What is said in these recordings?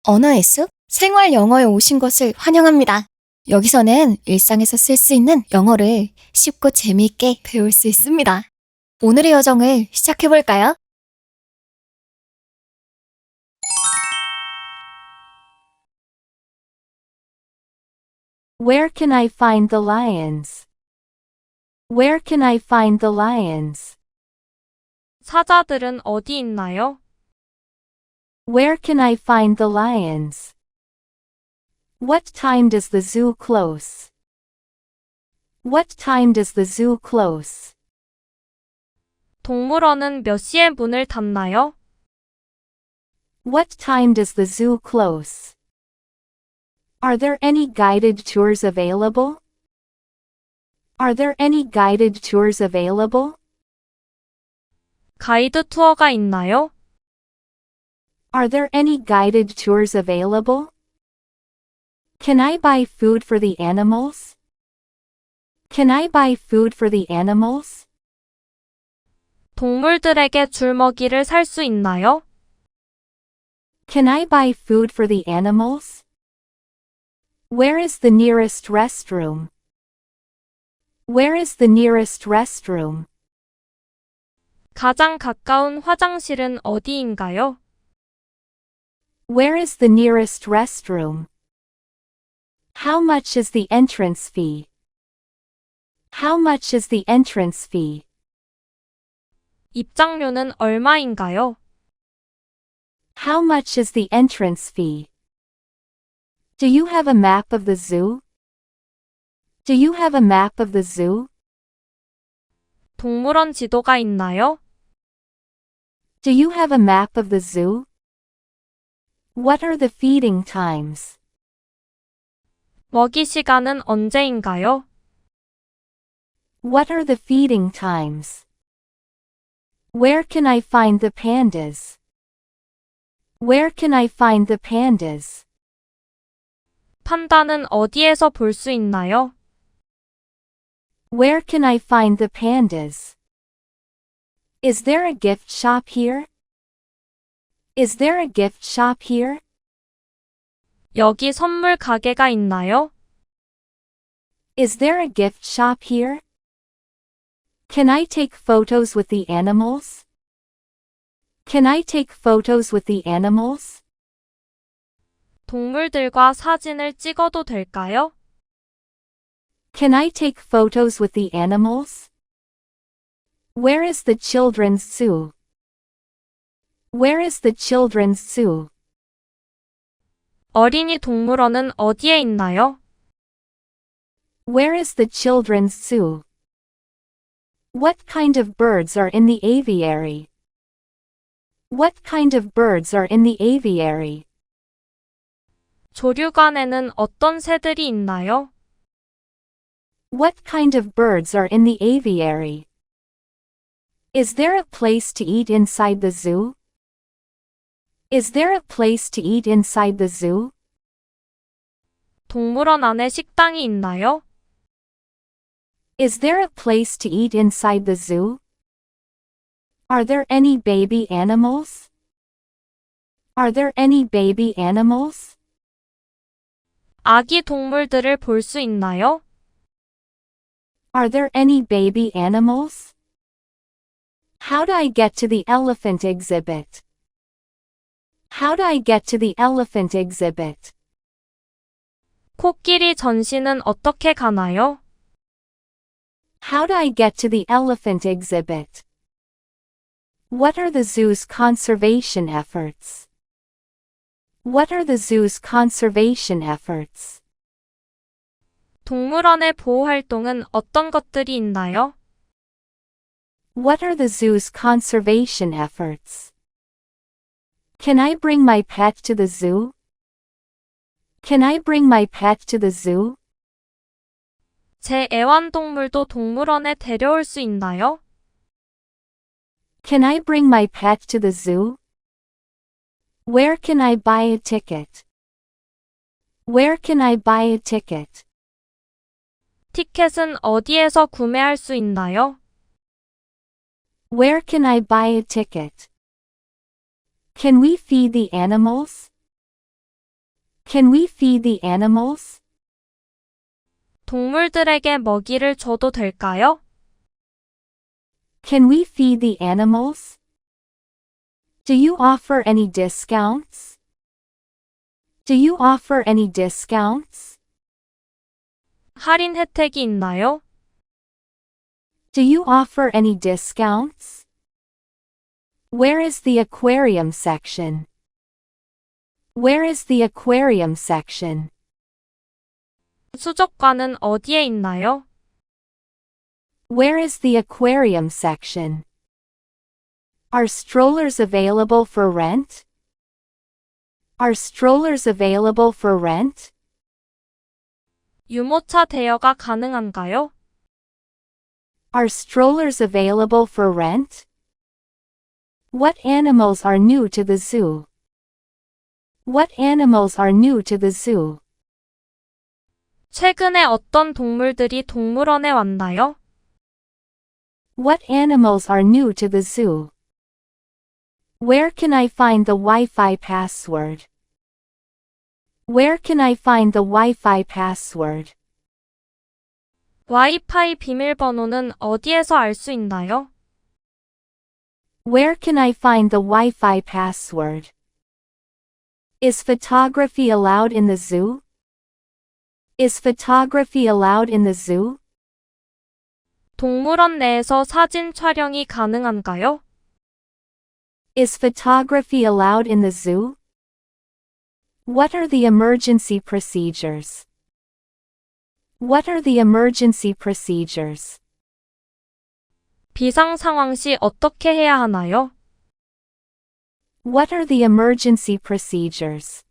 언어의 숲 생활 영어에 오신 것을 환영합니다. 여기서는 일상에서 쓸 수 있는 영어를 쉽고 재미있게 배울 수 있습니다. 오늘의 여정을 시작해볼까요? Where can I find the lions? Where can I find the lions? 사자들은 어디 있나요? Where can I find the lions? What time does the zoo close? What time does the zoo close? 동물원은 몇 시에 문을 닫나요? What time does the zoo close? Are there any guided tours available? Are there any guided tours available? 가이드 투어가 있나요? Are there any guided tours available? Can I buy food for the animals? Can I buy food for the animals? 동물들에게 줄 먹이를 살 수 있나요? Can I buy food for the animals? Where is the nearest restroom? Where is the nearest restroom? 가장 가까운 화장실은 어디인가요? Where is the nearest restroom? How much is the entrance fee? How much is the entrance fee? 입장료는 얼마인가요? How much is the entrance fee? Do you have a map of the zoo? Do you have a map of the zoo? 동물원 지도가 있나요? Do you have a map of the zoo? What are the feeding times? 먹이 시간은 언제인가요? What are the feeding times? Where can I find the pandas? Where can I find the pandas? 판다는 어디에서 볼 수 있나요? Where can I find the pandas? Is there a gift shop here? Is there a gift shop here? 여기 선물 가게가 있나요? Is there a gift shop here? Can I take photos with the animals? Can I take photos with the animals? 동물들과 사진을 찍어도 될까요? Can I take photos with the animals? Where is the children's zoo? Where is the children's zoo? 어린이 동물원은 어디에 있나요? Where is the children's zoo? What kind of birds are in the aviary? What kind of birds are in the aviary? 조류관에는 어떤 새들이 있나요? What kind of birds are in the aviary? Is there a place to eat inside the zoo? Is there a place to eat inside the zoo? 동물원 안에 식당이 있나요? Is there a place to eat inside the zoo? Are there any baby animals? Are there any baby animals? 아기 동물들을 볼 수 있나요? Are there any baby animals? How do I get to the elephant exhibit? How do I get to the elephant exhibit? 코끼리 전시는 어떻게 가나요? How do I get to the elephant exhibit? What are the zoo's conservation efforts? What are the zoo's conservation efforts? 동물원의 보호 활동은 어떤 것들이 있나요? What are the zoo's conservation efforts? Can I bring my pet to the zoo? Can I bring my pet to the zoo? 제 애완동물도 동물원에 데려올 수 있나요? Can I bring my pet to the zoo? Where can I buy a ticket? Where can I buy a ticket? 티켓은 어디에서 구매할 수 있나요? Where can I buy a ticket? Can we feed the animals? Can we feed the animals? 동물들에게 먹이를 줘도 될까요? Can we feed the animals? Do you offer any discounts? Do you offer any discounts? 할인 혜택이 있나요? Do you offer any discounts? Where is the aquarium section? Where is the aquarium section? 수족관은 어디에 있나요? Where is the aquarium section? Are strollers available for rent? Are strollers available for rent? 유모차 대여가 가능한가요? Are strollers available for rent? What animals are new to the zoo? What animals are new to the zoo? 최근에 어떤 동물들이 동물원에 왔나요? What animals are new to the zoo? Where can I find the Wi-Fi password? Where can I find the Wi-Fi password? 와이파이 비밀번호는 어디에서 알 수 있나요? Where can I find the Wi-Fi password? Is photography allowed in the zoo? Is photography allowed in the zoo? 동물원 내에서 사진 촬영이 가능한가요? Is photography allowed in the zoo? What are the emergency procedures? What are the emergency procedures? 비상 상황 시 어떻게 해야 하나요? What are the emergency procedures?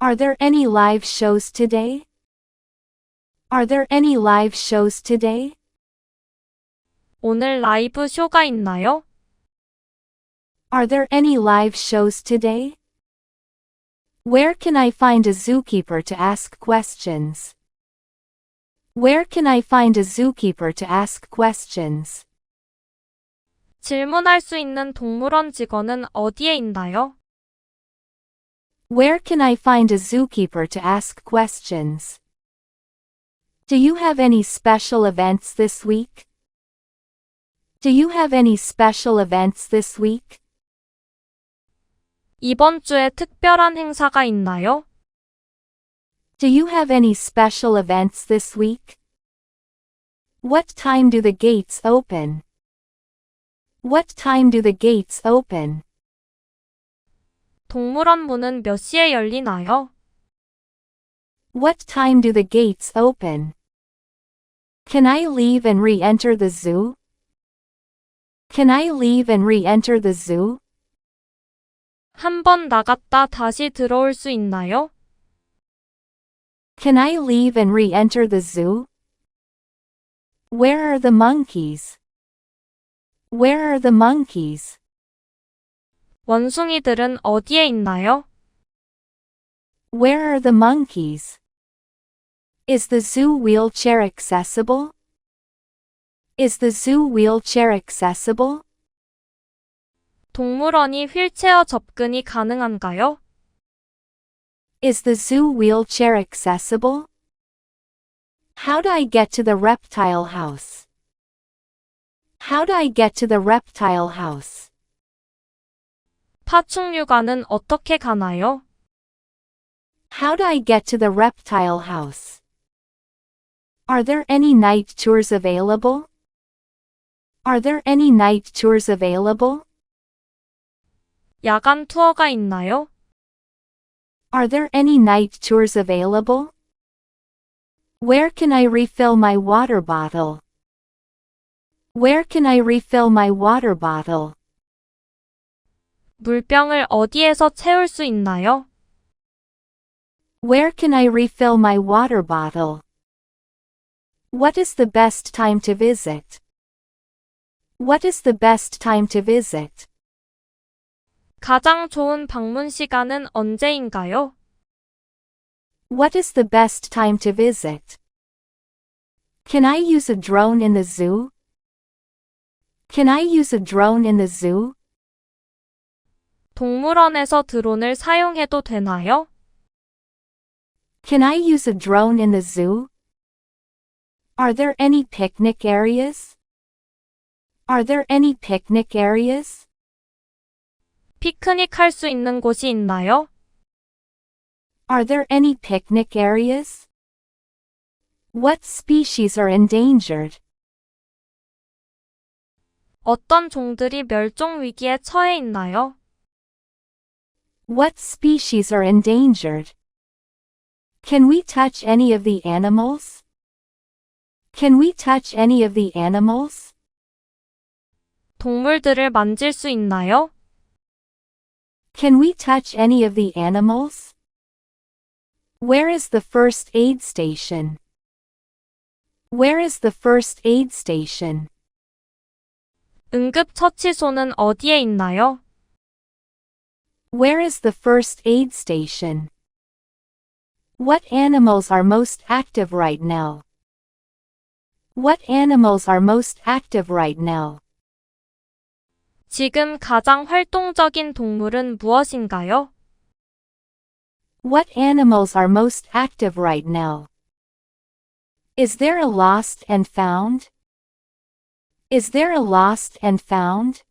Are there any live shows today? Are there any live shows today? 오늘 라이브 쇼가 있나요? Are there any live shows today? Where can I find a zookeeper to ask questions? Where can I find a zookeeper to ask questions? 질문할 수 있는 동물원 직원은 어디에 있나요? Where can I find a zookeeper to ask questions? Do you have any special events this week? Do you have any special events this week? 이번 주에 특별한 행사가 있나요? Do you have any special events this week? What time do the gates open? What time do the gates open? 동물원 문은 몇 시에 열리나요? What time do the gates open? Can I leave and re-enter the zoo? Can I leave and re-enter the zoo? 한 번 나갔다 다시 들어올 수 있나요? Can I leave and re-enter the zoo? Where are the monkeys? Where are the monkeys? 원숭이들은 어디에 있나요? Where are the monkeys? Is the zoo wheelchair accessible? Is the zoo wheelchair accessible? 동물원이 휠체어 접근이 가능한가요? Is the zoo wheelchair accessible? How do I get to the reptile house? How do I get to the reptile house? 파충류관은 어떻게 가나요? How do I get to the reptile house? Are there any night tours available? Are there any night tours available? 야간 투어가 있나요? Are there any night tours available? Where can I refill my water bottle? Where can I refill my water bottle? 물병을 어디에서 채울 수 있나요? Where can I refill my water bottle? What is the best time to visit? What is the best time to visit? 가장 좋은 방문 시간은 언제인가요? What is the best time to visit? Can I use a drone in the zoo? Can I use a drone in the zoo? 동물원에서 드론을 사용해도 되나요? Can I use a drone in the zoo? Are there any picnic areas? Are there any picnic areas? 피크닉 할 수 있는 곳이 있나요? Are there any picnic areas? What species are endangered? 어떤 종들이 멸종 위기에 처해 있나요? What species are endangered? Can we touch any of the animals? Can we touch any of the animals? 동물들을 만질 수 있나요? Can we touch any of the animals? Where is the first aid station? Where is the first aid station? 응급처치소는 어디에 있나요? Where is the first aid station? What animals are most active right now? What animals are most active right now? 지금 가장 활동적인 동물은 무엇인가요? What animals are most active right now? Is there a lost and found? Is there a lost and found?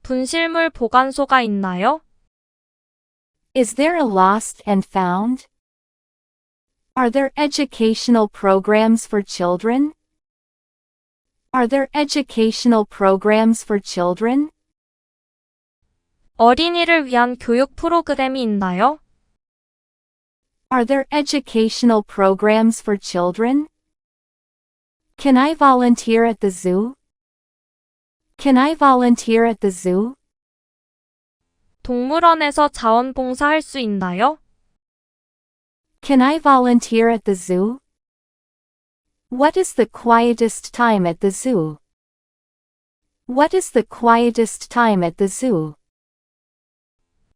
분실물 보관소가 있나요? Is there a lost and found? Are there educational programs for children? Are there educational programs for children? 어린이를 위한 교육 프로그램이 있나요? Are there educational programs for children? Can I volunteer at the zoo? Can I volunteer at the zoo? 동물원에서 자원봉사할 수 있나요? Can I volunteer at the zoo? What is the quietest time at the zoo? What is the quietest time at the zoo?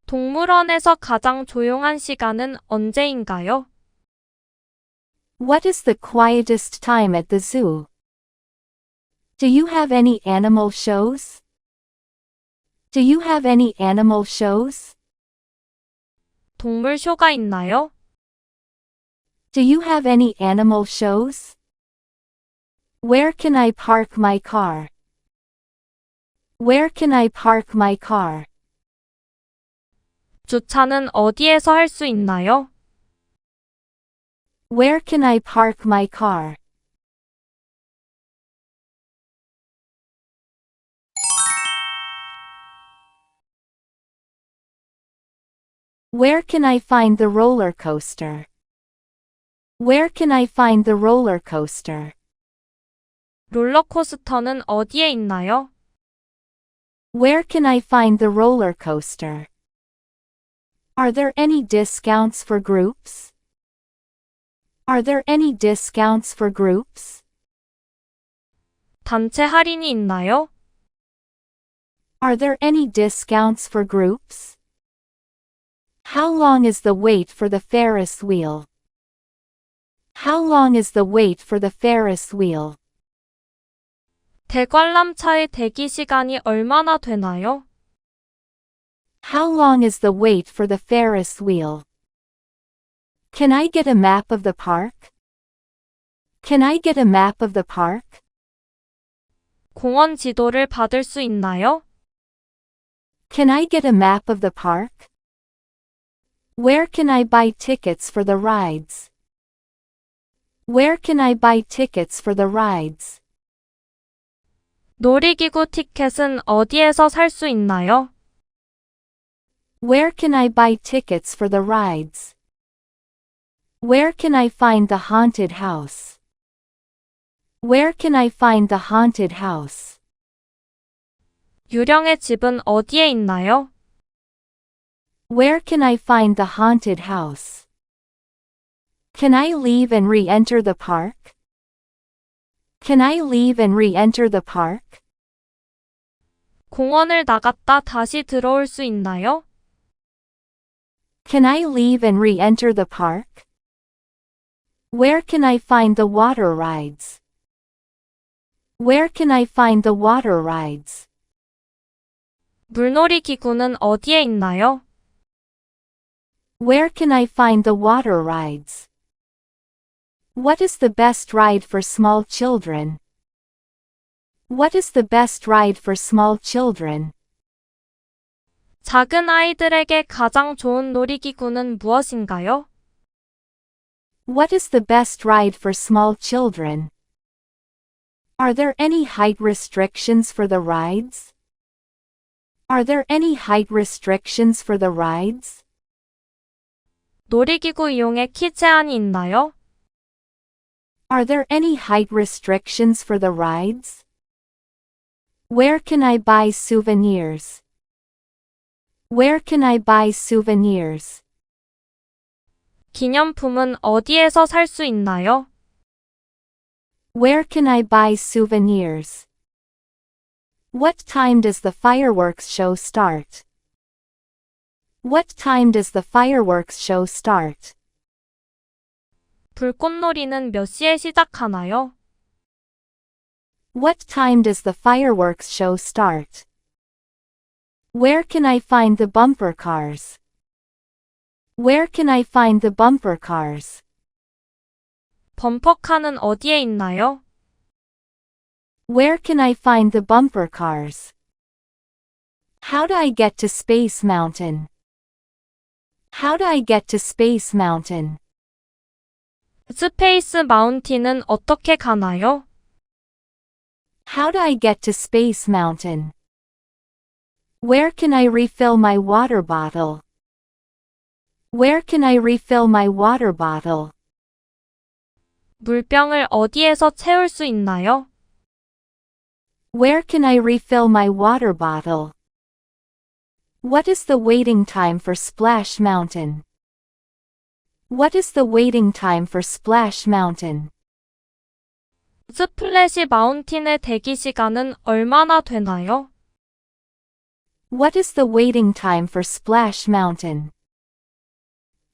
동물원에서 가장 조용한 시간은 언제인가요? What is the quietest time at the zoo? Do you have any animal shows? Do you have any animal shows? 동물 쇼가 있나요? Do you have any animal shows? Where can I park my car? Where can I park my car? 주차는 어디에서 할 수 있나요? Where can I park my car? Where can I find the roller coaster? Where can I find the roller coaster? 롤러코스터는 어디에 있나요? Where can I find the roller coaster? Are there any discounts for groups? Are there any discounts for groups? 단체 할인이 있나요? Are there any discounts for groups? How long is the wait for the Ferris wheel? How long is the wait for the Ferris wheel? 대관람차의 대기 시간이 얼마나 되나요? How long is the wait for the Ferris wheel? Can I get a map of the park? Can I get a map of the park? 공원 지도를 받을 수 있나요? Can I get a map of the park? Where can I buy tickets for the rides? Where can I buy tickets for the rides? 놀이기구 티켓은 어디에서 살 수 있나요? Where can I buy tickets for the rides? Where can I find the haunted house? Where can I find the haunted house? 유령의 집은 어디에 있나요? Where can I find the haunted house? Can I leave and re-enter the park? Can I leave and re-enter the park? 공원을 나갔다 다시 들어올 수 있나요? Can I leave and re-enter the park? Where can I find the water rides? Where can I find the water rides? 물놀이 기구는 어디에 있나요? Where can I find the water rides? What is the best ride for small children? What is the best ride for small children? 작은 아이들에게 가장 좋은 놀이기구는 무엇인가요? What is the best ride for small children? Are there any height restrictions for the rides? Are there any height restrictions for the rides? 놀이기구 이용에 키 제한이 있나요? Are there any height restrictions for the rides? Where can I buy souvenirs? Where can I buy souvenirs? 기념품은 어디에서 살 수 있나요? Where can I buy souvenirs? What time does the fireworks show start? What time does the fireworks show start? 불꽃놀이는 몇 시에 시작하나요? What time does the fireworks show start? Where can I find the bumper cars? Where can I find the bumper cars? 범퍼카는 어디에 있나요? Where can I find the bumper cars? How do I get to Space Mountain? How do I get to Space Mountain? 스페이스 마운틴은 어떻게 가나요? How do I get to Space Mountain? Where can I refill my water bottle? Where can I refill my water bottle? 물병을 어디에서 채울 수 있나요? Where can I refill my water bottle? What is the waiting time for Splash Mountain? What is the waiting time for Splash Mountain? 스플래시 마운틴의 대기 시간은 얼마나 되나요? What is the waiting time for Splash Mountain?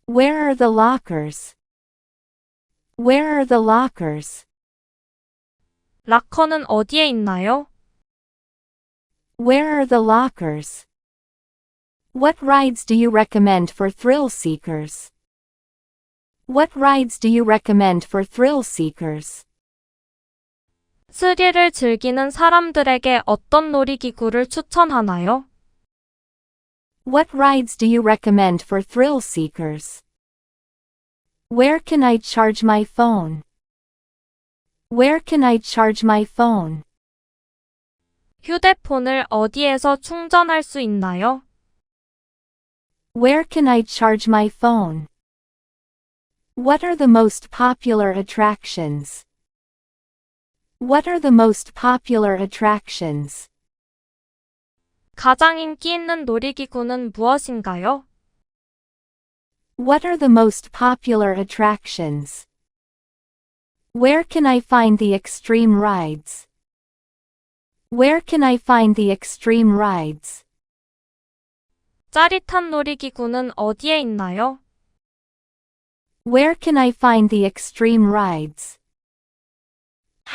Where are the lockers? Where are the lockers? 락커는 어디에 있나요? Where are the lockers? What rides do you recommend for thrill seekers? What rides do you recommend for thrill seekers? 스릴을 즐기는 사람들에게 어떤 놀이기구를 추천하나요? What rides do you recommend for thrill seekers? Where can I charge my phone? Where can I charge my phone? 휴대폰을 어디에서 충전할 수 있나요? Where can I charge my phone? What are the most popular attractions? What are the most popular attractions? 가장 인기 있는 놀이기구는 무엇인가요? What are the most popular attractions? Where can I find the extreme rides? Where can I find the extreme rides? 짜릿한 놀이기구는 어디에 있나요? Where can I find the extreme rides?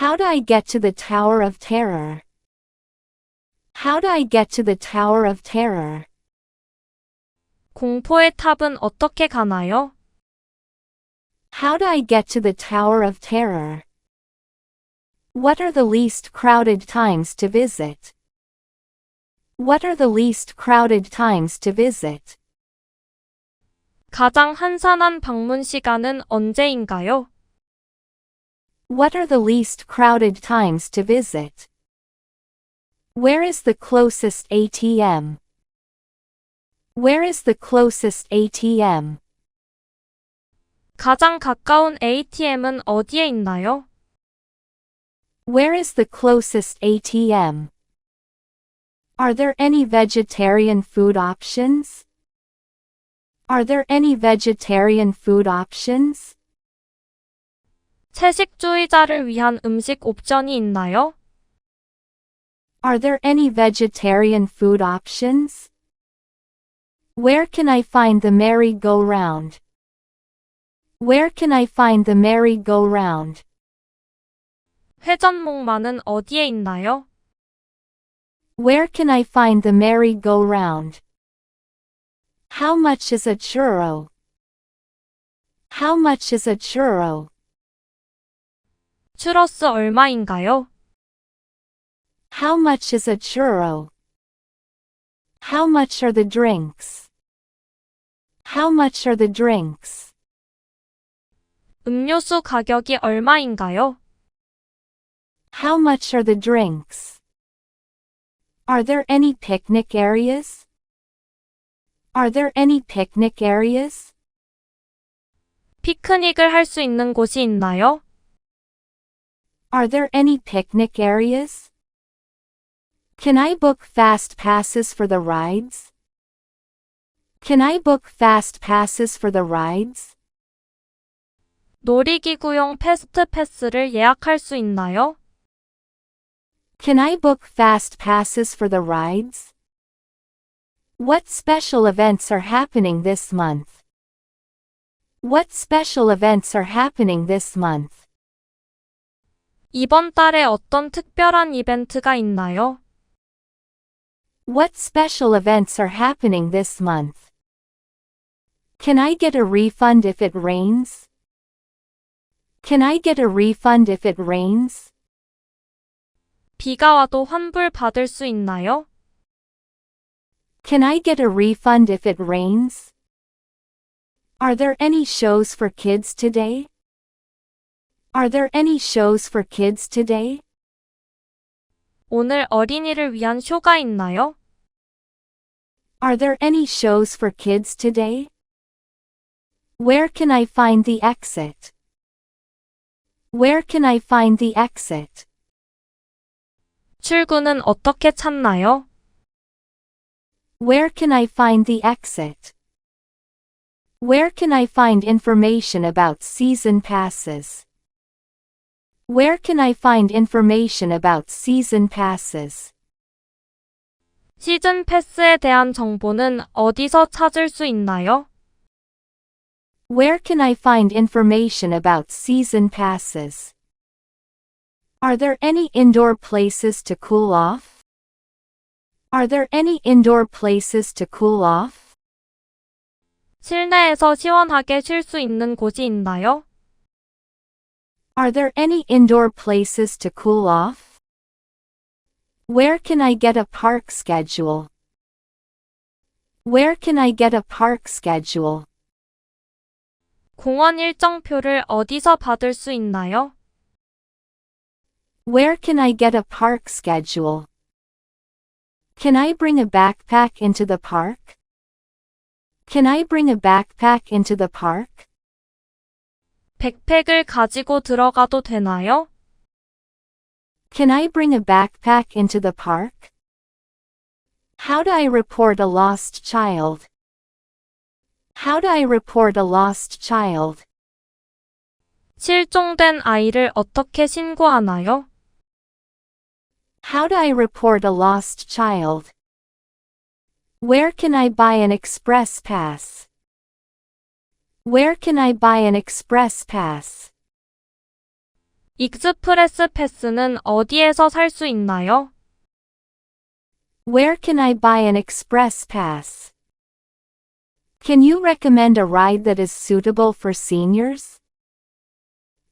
How do I get to the Tower of Terror? How do I get to the Tower of Terror? 공포의 탑은 어떻게 가나요? How do I get to the Tower of Terror? What are the least crowded times to visit? What are the least crowded times to visit? 가장 한산한 방문 시간은 언제인가요? What are the least crowded times to visit? Where is the closest ATM? Where is the closest ATM? 가장 가까운 ATM은 어디에 있나요? Where is the closest ATM? Are there any vegetarian food options? Are there any vegetarian food options? 채식주의자를 위한 음식 옵션이 있나요? Are there any vegetarian food options? Where can I find the merry-go-round? Where can I find the merry-go-round? 회전목마는 어디에 있나요? Where can I find the merry-go-round? How much is a churro? How much is a churro? 추러스 얼마인가요? How much is a churro? How much are the drinks? How much are the drinks? 음료수 가격이 얼마인가요? How much are the drinks? Are there any picnic areas? Are there any picnic areas? 피크닉을 할 수 있는 곳이 있나요? Are there any picnic areas? Can I book fast passes for the rides? Can I book fast passes for the rides? 놀이기구용 패스트 패스를 예약할 수 있나요? Can I book fast passes for the rides? What special events are happening this month? What special events are happening this month? 이번 달에 어떤 특별한 이벤트가 있나요? What special events are happening this month? Can I get a refund if it rains? Can I get a refund if it rains? 비가 와도 환불 받을 수 있나요? Can I get a refund if it rains? Are there any shows for kids today? Are there any shows for kids today? 오늘 어린이를 위한 쇼가 있나요? Are there any shows for kids today? Where can I find the exit? Where can I find the exit? 출구는 어떻게 찾나요? Where can I find the exit? Where can I find information about season passes? Where can I find information about season passes? 시즌 패스에 대한 정보는 어디서 찾을 수 있나요? Where can I find information about season passes? Are there any indoor places to cool off? Are there any indoor places to cool off? 실내에서 시원하게 쉴 수 있는 곳이 있나요? Are there any indoor places to cool off? Where can I get a park schedule? Where can I get a park schedule? 공원 일정표를 어디서 받을 수 있나요? Where can I get a park schedule? Can I bring a backpack into the park? Can I bring a backpack into the park? 백팩을 가지고 들어가도 되나요? Can I bring a backpack into the park? How do I report a lost child? How do I report a lost child? 실종된 아이를 어떻게 신고하나요? How do I report a lost child? Where can I buy an express pass? Where can I buy an express pass? 익스프레스 패스는 어디에서 살 수 있나요? Where can I buy an express pass? Can you recommend a ride that is suitable for seniors?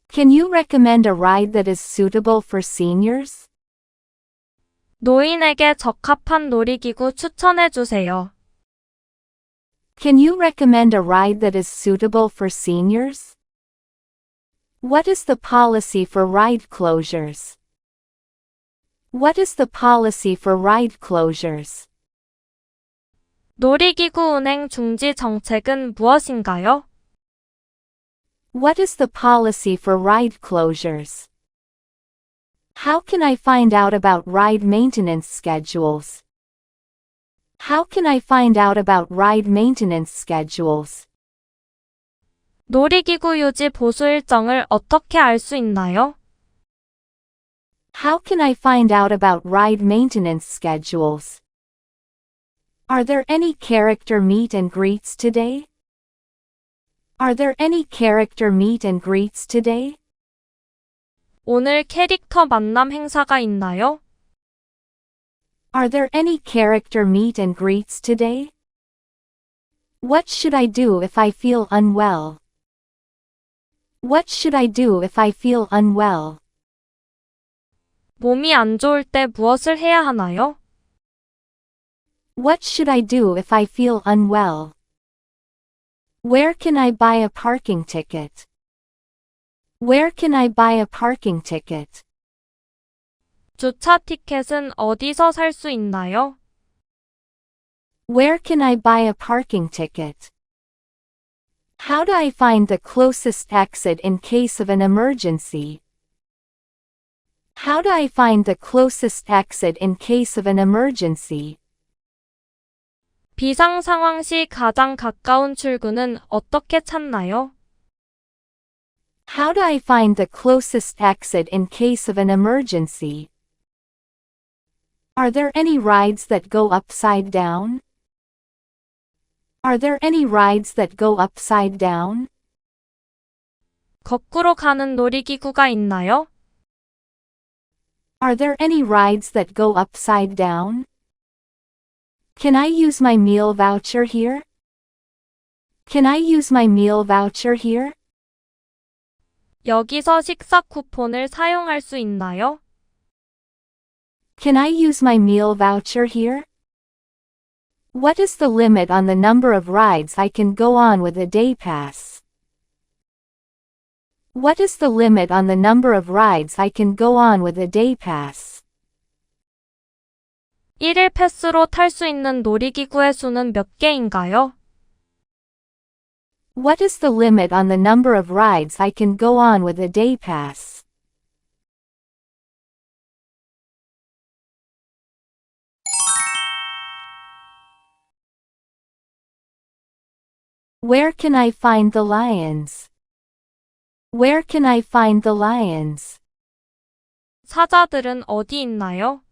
Can you recommend a ride that is suitable for seniors? 노인에게 적합한 놀이기구 추천해 주세요. Can you recommend a ride that is suitable for seniors? What is the policy for ride closures? What is the policy for ride closures? 놀이기구 운행 중지 정책은 무엇인가요? What is the policy for ride closures? How can I find out about ride maintenance schedules? How can I find out about ride maintenance schedules? 놀이기구 유지 보수 일정을 어떻게 알 수 있나요? How can I find out about ride maintenance schedules? Are there any character meet and greets today? Are there any character meet and greets today? 오늘 캐릭터 만남 행사가 있나요? Are there any character meet and greets today? What should I do if I feel unwell? What should I do if I feel unwell? 몸이 안 좋을 때 무엇을 해야 하나요? What should I do if I feel unwell? Where can I buy a parking ticket? Where can I buy a parking ticket? 주차 티켓은 어디서 살 수 있나요? Where can I buy a parking ticket? How do I find the closest exit in case of an emergency? How do I find the closest exit in case of an emergency? 비상 상황 시 가장 가까운 출구는 어떻게 찾나요? How do I find the closest exit in case of an emergency? Are there any rides that go upside down? Are there any rides that go upside down? 거꾸로 가는 놀이기구가 있나요? Are there any rides that go upside down? Can I use my meal voucher here? Can I use my meal voucher here? 여기서 식사 쿠폰을 사용할 수 있나요? Can I use my meal voucher here? What is the limit on the number of rides I can go on with a day pass? What is the limit on the number of rides I can go on with a day pass? 1일 패스로 탈 수 있는 놀이기구의 수는 몇 개인가요? What is the limit on the number of rides I can go on with a day pass? Where can I find the lions? Where can I find the lions? 사자들은 어디 있나요?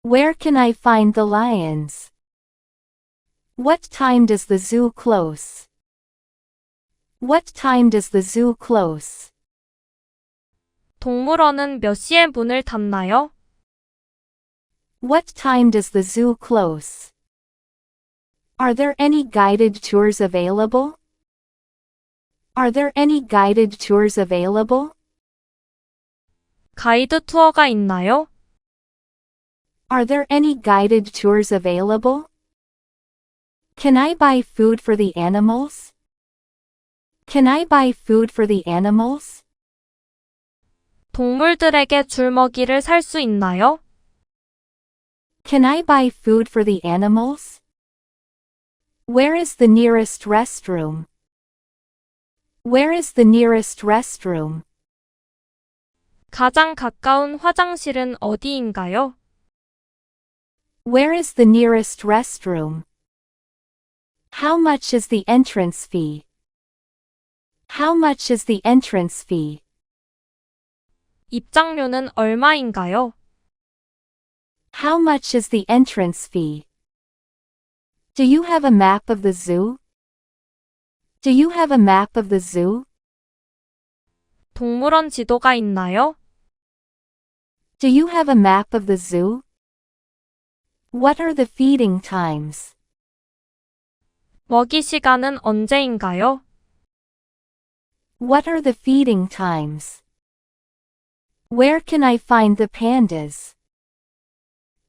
Where can I find the lions? What time does the zoo close? What time does the zoo close? 동물원은 몇 시에 문을 닫나요? What time does the zoo close? Are there any guided tours available? Are there any guided tours available? 가이드 투어가 있나요? Are there any guided tours available? Can I buy food for the animals? Can I buy food for the animals? 동물들에게 줄 먹이를 살 수 있나요? Can I buy food for the animals? Where is the nearest restroom? Where is the nearest restroom? 가장 가까운 화장실은 어디인가요? Where is the nearest restroom? How much is the entrance fee? How much is the entrance fee? 입장료는 얼마인가요? How much is the entrance fee? Do you have a map of the zoo? Do you have a map of the zoo? 동물원 지도가 있나요? Do you have a map of the zoo? What are the feeding times? 먹이 시간은 언제인가요? What are the feeding times? Where can I find the pandas?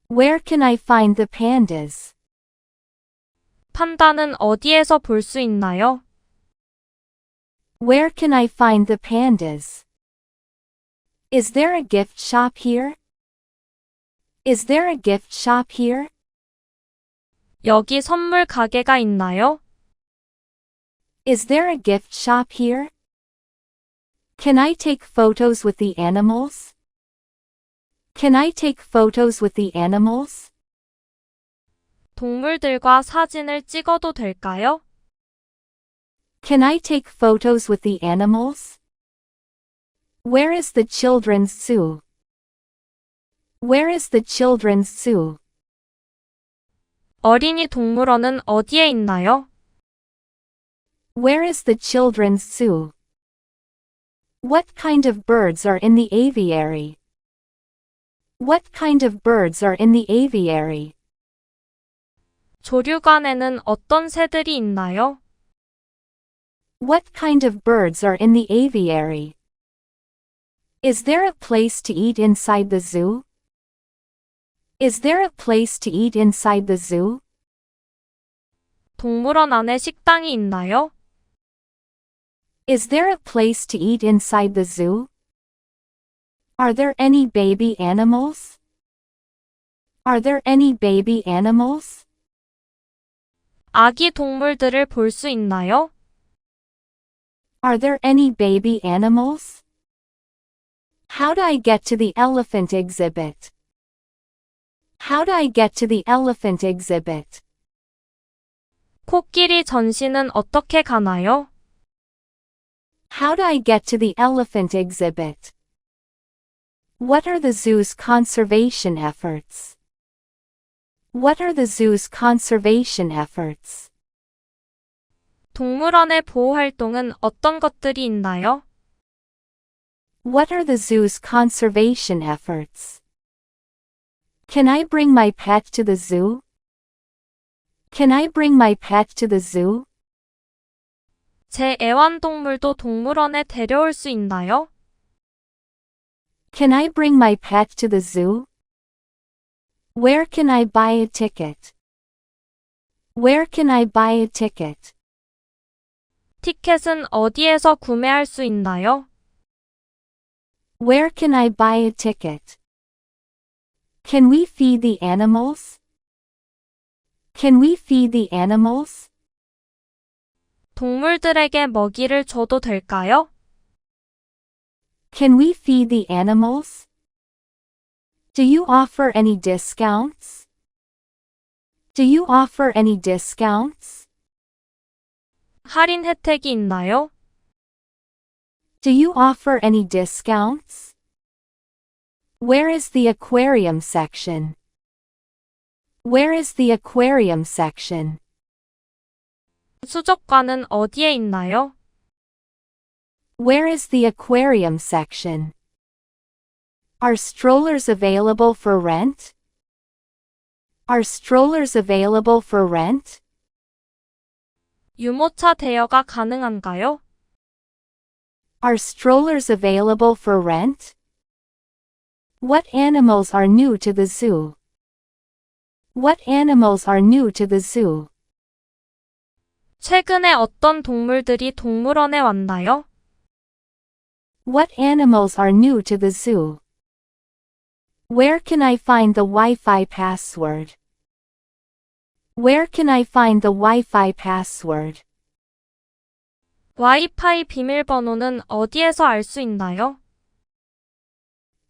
Where can I find the pandas? 판다는 어디에서 볼 수 있나요? Where can I find the pandas? Is there a gift shop here? Is there a gift shop here? 여기 선물 가게가 있나요? Is there a gift shop here? Can I take photos with the animals? Can I take photos with the animals? 동물들과 사진을 찍어도 될까요? Can I take photos with the animals? Where is the children's zoo? Where is the children's zoo? 어린이 동물원은 어디에 있나요? Where is the children's zoo? What kind of birds are in the aviary? What kind of birds are in the aviary? 조류관에는 어떤 새들이 있나요? What kind of birds are in the aviary? Is there a place to eat inside the zoo? Is there a place to eat inside the zoo? 동물원 안에 식당이 있나요? Is there a place to eat inside the zoo? Are there any baby animals? Are there any baby animals? 아기 동물들을 볼 수 있나요? Are there any baby animals? How do I get to the elephant exhibit? How do I get to the elephant exhibit? 코끼리 전시는 어떻게 가나요? How do I get to the elephant exhibit? What are the zoo's conservation efforts? What are the zoo's conservation efforts? 동물원의 보호 활동은 어떤 것들이 있나요? What are the zoo's conservation efforts? Can I bring my pet to the zoo? Can I bring my pet to the zoo? 제 애완동물도 동물원에 데려올 수 있나요? Can I bring my pet to the zoo? Where can I buy a ticket? Where can I buy a ticket? 티켓은 어디에서 구매할 수 있나요? Where can I buy a ticket? Can we feed the animals? Can we feed the animals? 동물들에게 먹이를 줘도 될까요? Can we feed the animals? Do you offer any discounts? Do you offer any discounts? 할인 혜택이 있나요? Do you offer any discounts? Where is the aquarium section? Where is the aquarium section? 수족관은 어디에 있나요? Where is the aquarium section? Are strollers available for rent? Are strollers available for rent? 유모차 대여가 가능한가요? Are strollers available for rent? What animals are new to the zoo? What animals are new to the zoo? 최근에 어떤 동물들이 동물원에 왔나요? What animals are new to the zoo? Where can I find the Wi-Fi password? Where can I find the Wi-Fi password? 와이파이 비밀번호는 어디에서 알 수 있나요?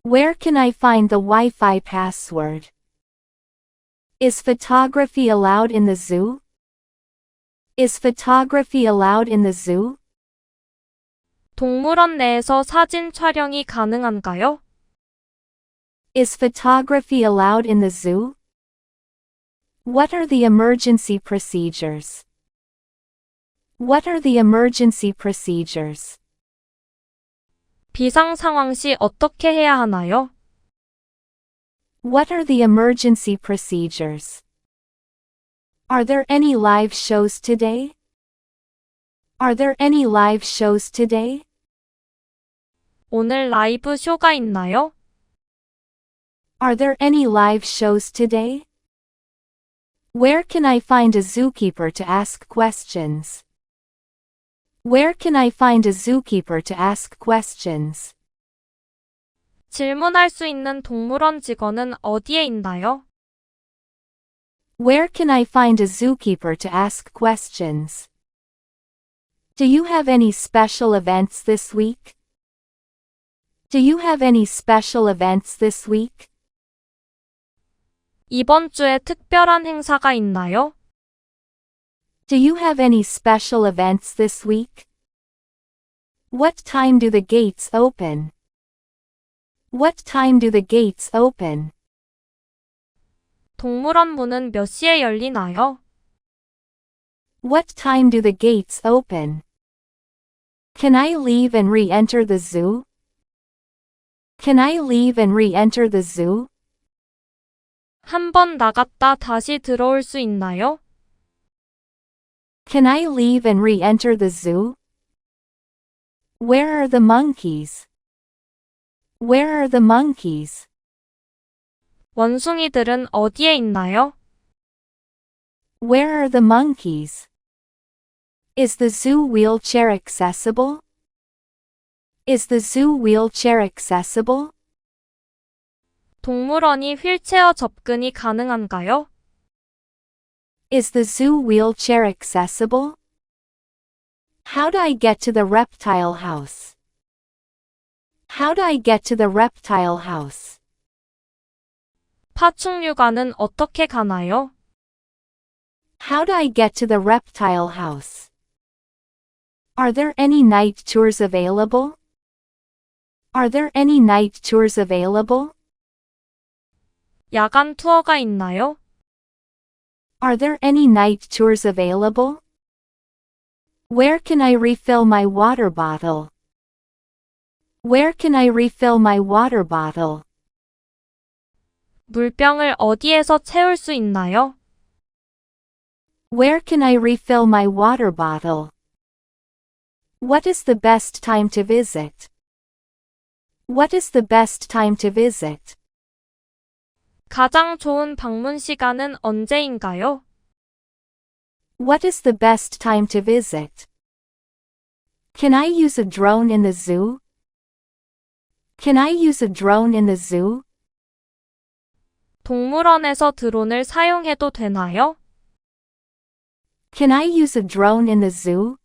Where can I find the Wi-Fi password? Is photography allowed in the zoo? Is photography allowed in the zoo? 동물원 내에서 사진 촬영이 가능한가요? Is photography allowed in the zoo? What are the emergency procedures? What are the emergency procedures? 비상 상황 시 어떻게 해야 하나요? What are the emergency procedures? Are there any live shows today? Are there any live shows today? 오늘 라이브 쇼가 있나요? Are there any live shows today? Where can I find a zookeeper to ask questions? Where can I find a zookeeper to ask questions? 질문할 수 있는 동물원 직원은 어디에 있나요? Where can I find a zookeeper to ask questions? Do you have any special events this week? Do you have any special events this week? 이번 주에 특별한 행사가 있나요? Do you have any special events this week? What time do the gates open? What time do the gates open? 동물원 문은 몇 시에 열리나요? What time do the gates open? Can I leave and re-enter the zoo? Can I leave and re-enter the zoo? 한 번 나갔다 다시 들어올 수 있나요? Can I leave and re-enter the zoo? Where are the monkeys? Where are the monkeys? 원숭이들은 어디에 있나요? Where are the monkeys? Is the zoo wheelchair accessible? Is the zoo wheelchair accessible? 동물원이 휠체어 접근이 가능한가요? Is the zoo wheelchair accessible? How do I get to the reptile house? How do I get to the reptile house? 파충류관은 어떻게 가나요? How do I get to the reptile house? Are there any night tours available? Are there any night tours available? 야간 투어가 있나요? Are there any night tours available? Where can I refill my water bottle? Where can I refill my water bottle? 물병을 어디에서 채울 수 있나요? Where can I refill my water bottle? What is the best time to visit? What is the best time to visit? 가장 좋은 방문 시간은 언제인가요? What is the best time to visit? Can I use a drone in the zoo? Can I use a drone in the zoo? 동물원에서 드론을 사용해도 되나요? Can I use a drone in the zoo?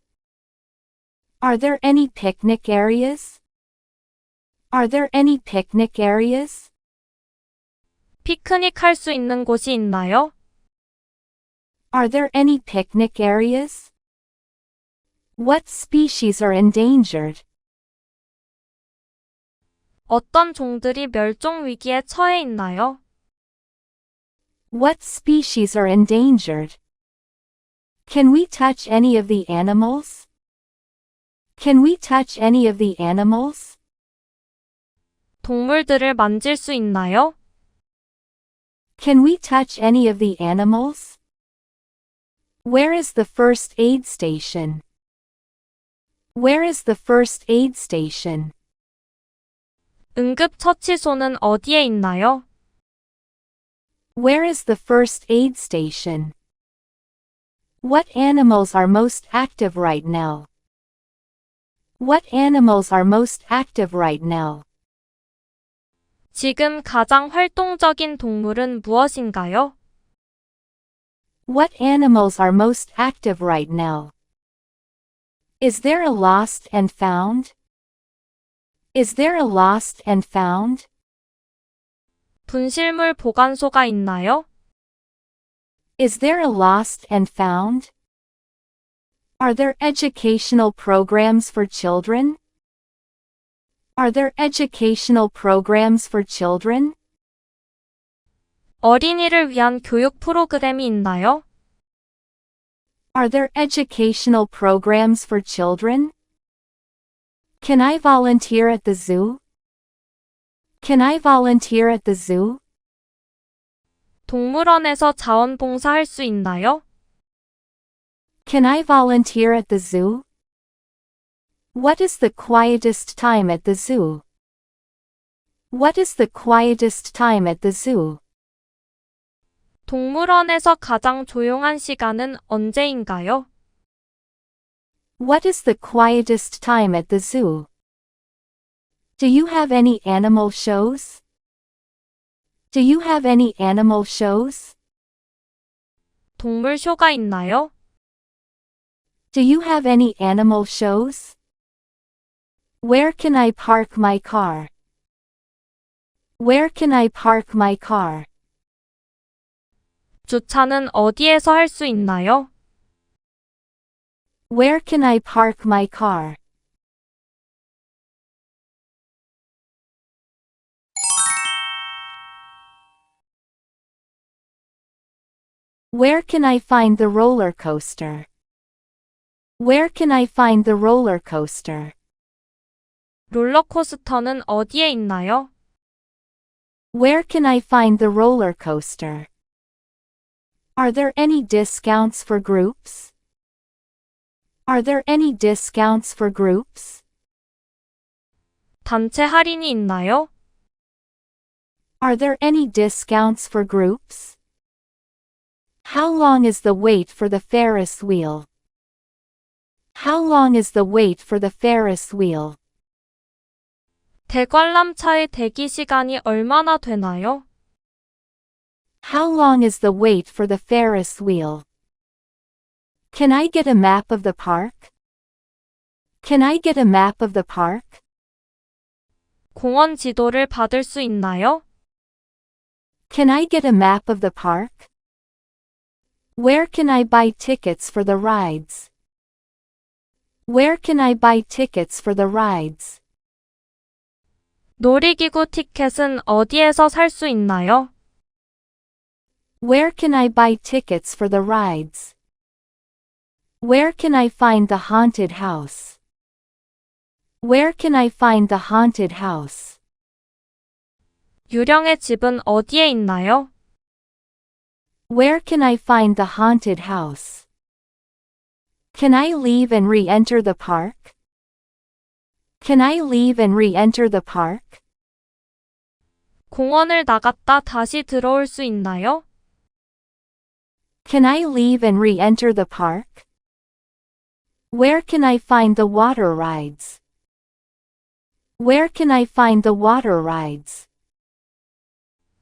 Are there any picnic areas? Are there any picnic areas? 피크닉 할 수 있는 곳이 있나요? Are there any picnic areas? What species are endangered? 어떤 종들이 멸종 위기에 처해 있나요? What species are endangered? Can we touch any of the animals? Can we touch any of the animals? 동물들을 만질 수 있나요? Can we touch any of the animals? Where is the first aid station? Where is the first aid station? 응급처치소는 어디에 있나요? Where is the first aid station? What animals are most active right now? What animals are most active right now? 지금 가장 활동적인 동물은 무엇인가요? What animals are most active right now? Is there a lost and found? Is there a lost and found? 분실물 보관소가 있나요? Is there a lost and found? Are there educational programs for children? Are there educational programs for children? 어린이를 위한 교육 프로그램이 있나요? Are there educational programs for children? Can I volunteer at the zoo? Can I volunteer at the zoo? 동물원에서 자원봉사할 수 있나요? Can I volunteer at the zoo? What is the quietest time at the zoo? What is the quietest time at the zoo? 동물원에서 가장 조용한 시간은 언제인가요? What is the quietest time at the zoo? Do you have any animal shows? Do you have any animal shows? 동물 쇼가 있나요? Do you have any animal shows? Where can I park my car? Where can I park my car? 주차는 어디에서 할 수 있나요? Where can I park my car? Where can I find the roller coaster? Where can I find the roller coaster? 롤러코스터는 어디에 있나요? Where can I find the roller coaster? Are there any discounts for groups? Are there any discounts for groups? 단체 할인이 있나요? Are there any discounts for groups? How long is the wait for the Ferris wheel? How long is the wait for the Ferris wheel? 대관람차의 대기 시간이 얼마나 되나요? How long is the wait for the Ferris wheel? Can I get a map of the park? Can I get a map of the park? 공원 지도를 받을 수 있나요? Can I get a map of the park? Where can I buy tickets for the rides? Where can I buy tickets for the rides? 놀이기구 티켓은 어디에서 살 수 있나요? Where can I buy tickets for the rides? Where can I find the haunted house? Where can I find the haunted house? 유령의 집은 어디에 있나요? Where can I find the haunted house? Can I leave and re-enter the park? Can I leave and re-enter the park? 공원을 나갔다 다시 들어올 수 있나요? Can I leave and re-enter the park? Where can I find the water rides? Where can I find the water rides?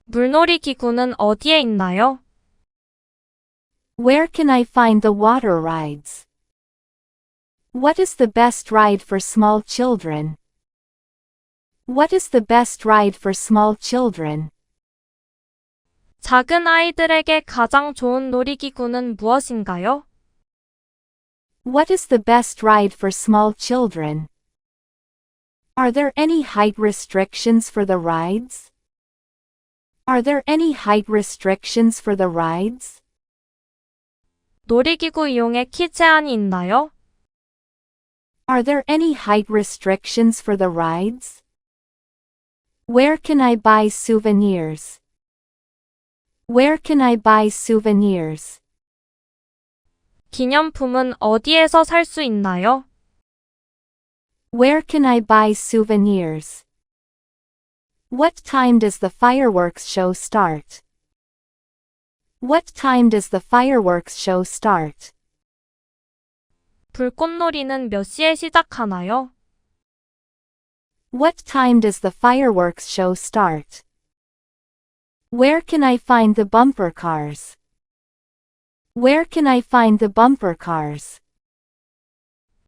물놀이 기구는 어디에 있나요? Where can I find the water rides? What is the best ride for small children? What is the best ride for small children? 작은 아이들에게 가장 좋은 놀이기구는 무엇인가요? What is the best ride for small children? Are there any height restrictions for the rides? Are there any height restrictions for the rides? 놀이기구 이용에 키 제한이 있나요? Are there any height restrictions for the rides? Where can I buy souvenirs? Where can I buy souvenirs? 기념품은 어디에서 살 수 있나요? Where can I buy souvenirs? What time does the fireworks show start? What time does the fireworks show start? 불꽃놀이는 몇 시에 시작하나요? What time does the fireworks show start? Where can I find the bumper cars? Where can I find the bumper cars?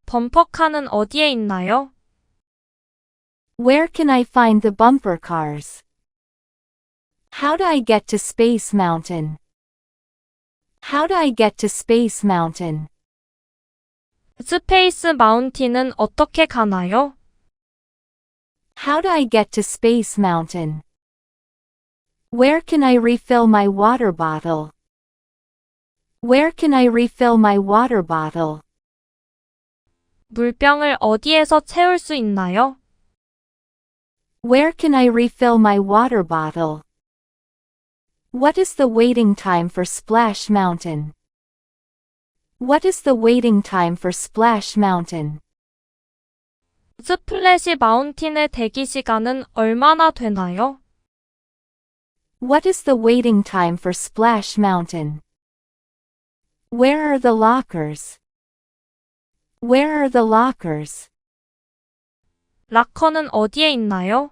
범퍼카는 어디에 있나요? Where can I find the bumper cars? How do I get to Space Mountain? How do I get to Space Mountain? 스페이스 마운틴은 어떻게 가나요? How do I get to Space Mountain? Where can I refill my water bottle? Where can I refill my water bottle? 물병을 어디에서 채울 수 있나요? Where can I refill my water bottle? What is the waiting time for Splash Mountain? What is the waiting time for Splash Mountain? 스플래시 마운틴의 대기 시간은 얼마나 되나요? What is the waiting time for Splash Mountain? Where are the lockers? Where are the lockers? 락커는 어디에 있나요?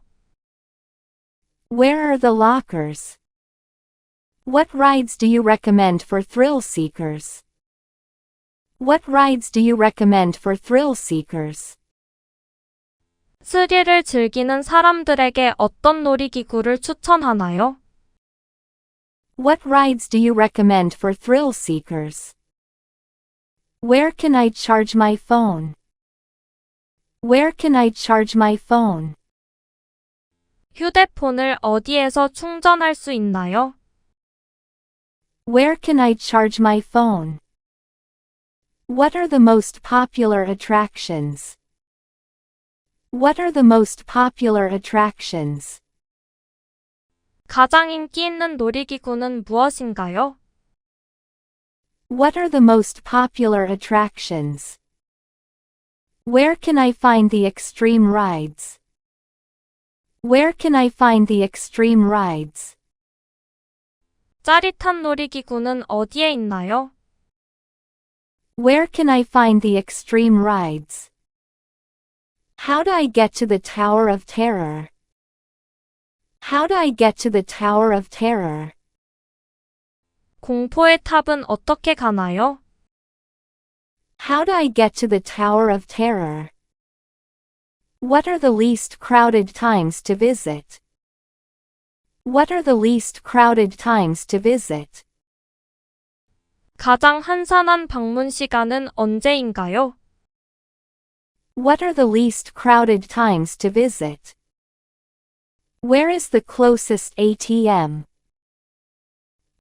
Where are the lockers? What rides do you recommend for thrill seekers? What rides do you recommend for thrill seekers? 스릴을 즐기는 사람들에게 어떤 놀이기구를 추천하나요? What rides do you recommend for thrill seekers? Where can I charge my phone? Where can I charge my phone? 휴대폰을 어디에서 충전할 수 있나요? Where can I charge my phone? What are the most popular attractions? What are the most popular attractions? 가장 인기 있는 놀이기구는 무엇인가요? What are the most popular attractions? Where can I find the extreme rides? Where can I find the extreme rides? 짜릿한 놀이기구는 어디에 있나요? Where can I find the extreme rides? How do I get to the Tower of Terror? How do I get to the Tower of Terror? 공포의 탑은 어떻게 가나요? How do I get to the Tower of Terror? What are the least crowded times to visit? What are the least crowded times to visit? 가장 한산한 방문 시간은 언제인가요? What are the least crowded times to visit? Where is the closest ATM?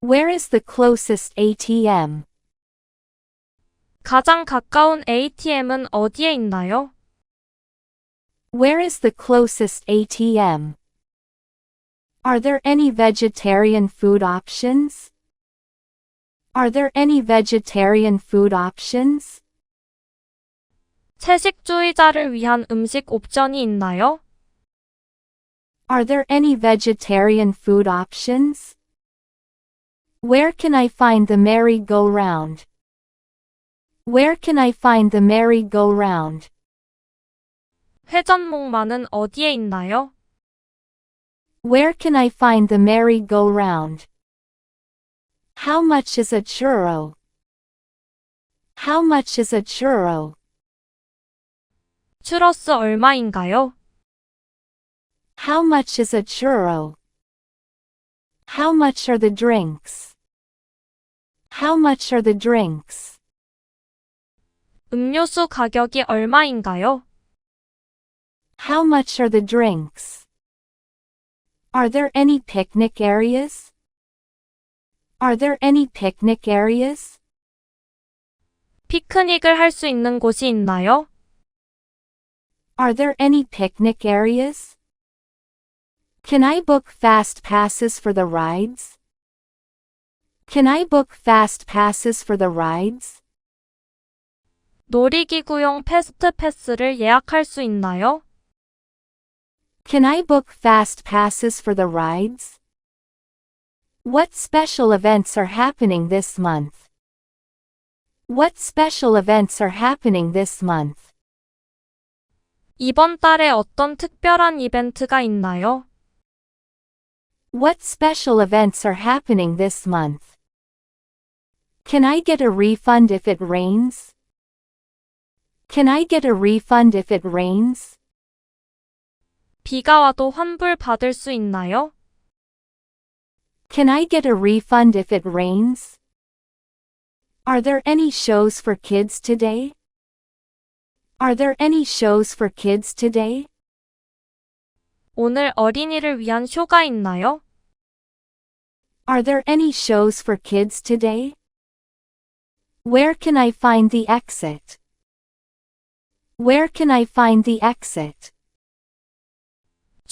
Where is the closest ATM? 가장 가까운 ATM은 어디에 있나요? Where is the closest ATM? Are there any vegetarian food options? Are there any vegetarian food options? 채식주의자를 위한 음식 옵션이 있나요? Are there any vegetarian food options? Where can I find the merry-go-round? Where can I find the merry-go-round? 회전목마는 어디에 있나요? Where can I find the merry-go-round? How much is a churro? How much is a churro? 추러스 얼마인가요? How much is a churro? How much are the drinks? How much are the drinks? 음료수 가격이 얼마인가요? How much are the drinks? Are there any picnic areas? Are there any picnic areas? 피크닉을 할 수 있는 곳이 있나요? Are there any picnic areas? Can I book fast passes for the rides? Can I book fast passes for the rides? 놀이기구용 패스트 패스를 예약할 수 있나요? Can I book fast passes for the rides? What special events are happening this month? What special events are happening this month? 이번 달에 어떤 특별한 이벤트가 있나요? What special events are happening this month? Can I get a refund if it rains? Can I get a refund if it rains? 비가 와도 환불 받을 수 있나요? Can I get a refund if it rains? Are there any shows for kids today? Are there any shows for kids today? 오늘 어린이를 위한 쇼가 있나요? Are there any shows for kids today? Where can I find the exit? Where can I find the exit?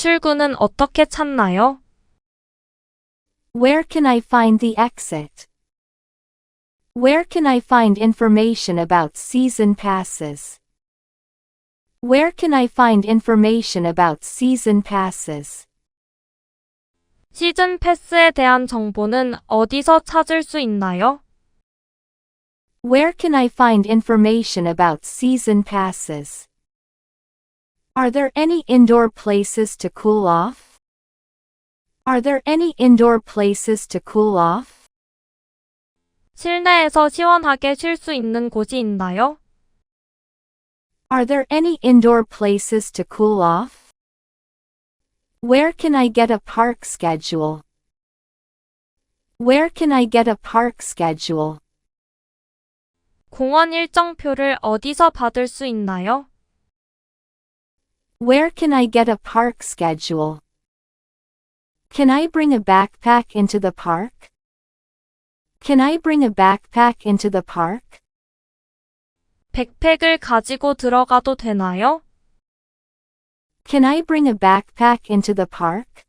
출구는 어떻게 찾나요? Where can I find the exit? Where can I find information about season passes? Where can I find information about season passes? 시즌 패스에 대한 정보는 어디서 찾을 수 있나요? Where can I find information about season passes? Are there any indoor places to cool off? Are there any indoor places to cool off? 실내에서 시원하게 쉴 수 있는 곳이 있나요? Are there any indoor places to cool off? Where can I get a park schedule? Where can I get a park schedule? 공원 일정표를 어디서 받을 수 있나요? Where can I get a park schedule? Can I bring a backpack into the park? Can I bring a backpack into the park? 백팩을 가지고 들어가도 되나요? Can I bring a backpack into the park?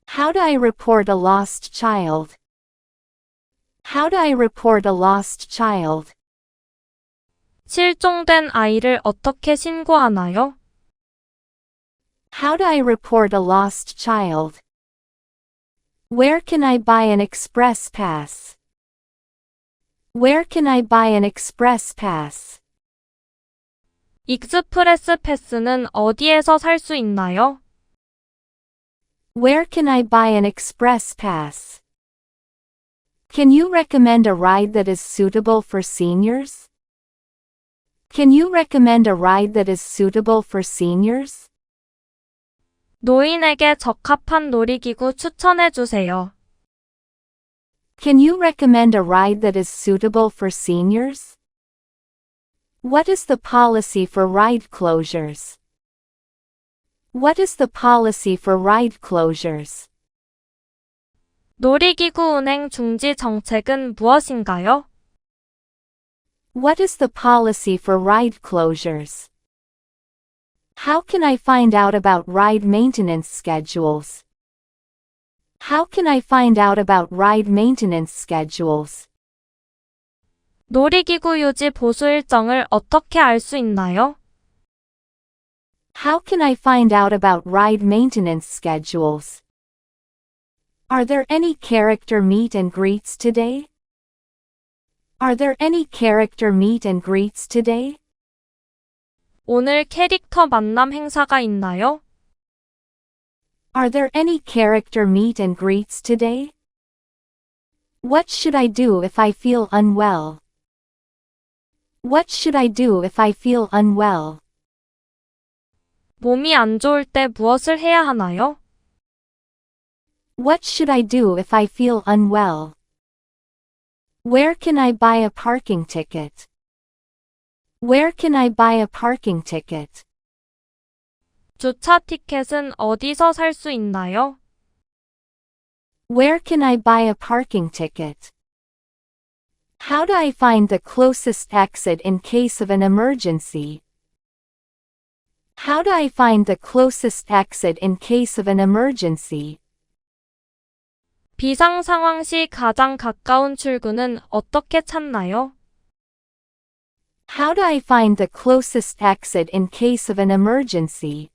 How do I report a lost child? How do I report a lost child? 실종된 아이를 어떻게 신고하나요? How do I report a lost child? Where can I buy an express pass? Where can I buy an express pass? 익스프레스 패스는 어디에서 살 수 있나요? Where can I buy an express pass? Can you recommend a ride that is suitable for seniors? Can you recommend a ride that is suitable for seniors? 노인에게 적합한 놀이기구 추천해 주세요. Can you recommend a ride that is suitable for seniors? What is the policy for ride closures? What is the policy for ride closures? 놀이기구 운행 중지 정책은 무엇인가요? What is the policy for ride closures? How can I find out about ride maintenance schedules? How can I find out about ride maintenance schedules? 놀이기구 유지 보수 일정을 어떻게 알 수 있나요? How can I find out about ride maintenance schedules? Are there any character meet and greets today? Are there any character meet and greets today? 오늘 캐릭터 만남 행사가 있나요? Are there any character meet and greets today? What should I do if I feel unwell? What should I do if I feel unwell? 몸이 안 좋을 때 무엇을 해야 하나요? What should I do if I feel unwell? Where can I buy a parking ticket? Where can I buy a parking ticket? 주차 티켓은 어디서 살 수 있나요? Where can I buy a parking ticket? How do I find the closest exit in case of an emergency? How do I find the closest exit in case of an emergency? 비상 상황 시 가장 가까운 출구는 어떻게 찾나요? How do I find the closest exit in case of an emergency?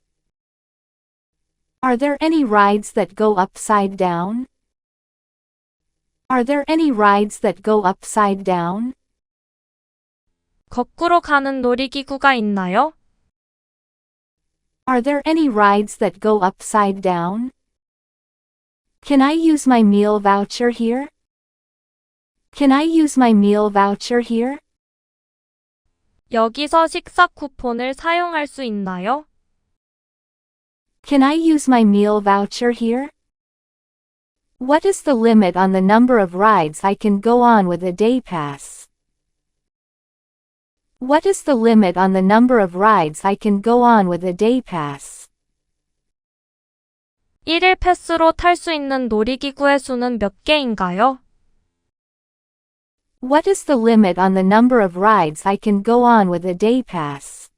Are there any rides that go upside down? Are there any rides that go upside down? 거꾸로 가는 놀이기구가 있나요? Are there any rides that go upside down? Can I use my meal voucher here? Can I use my meal voucher here? 여기서 식사 쿠폰을 사용할 수 있나요? Can I use my meal voucher here? What is the limit on the number of rides I can go on with a day pass? What is the limit on the number of rides I can go on with a day pass? 1일 패스로 탈 수 있는 놀이기구의 수는 몇 개인가요? What is the limit on the number of rides I can go on with a day pass?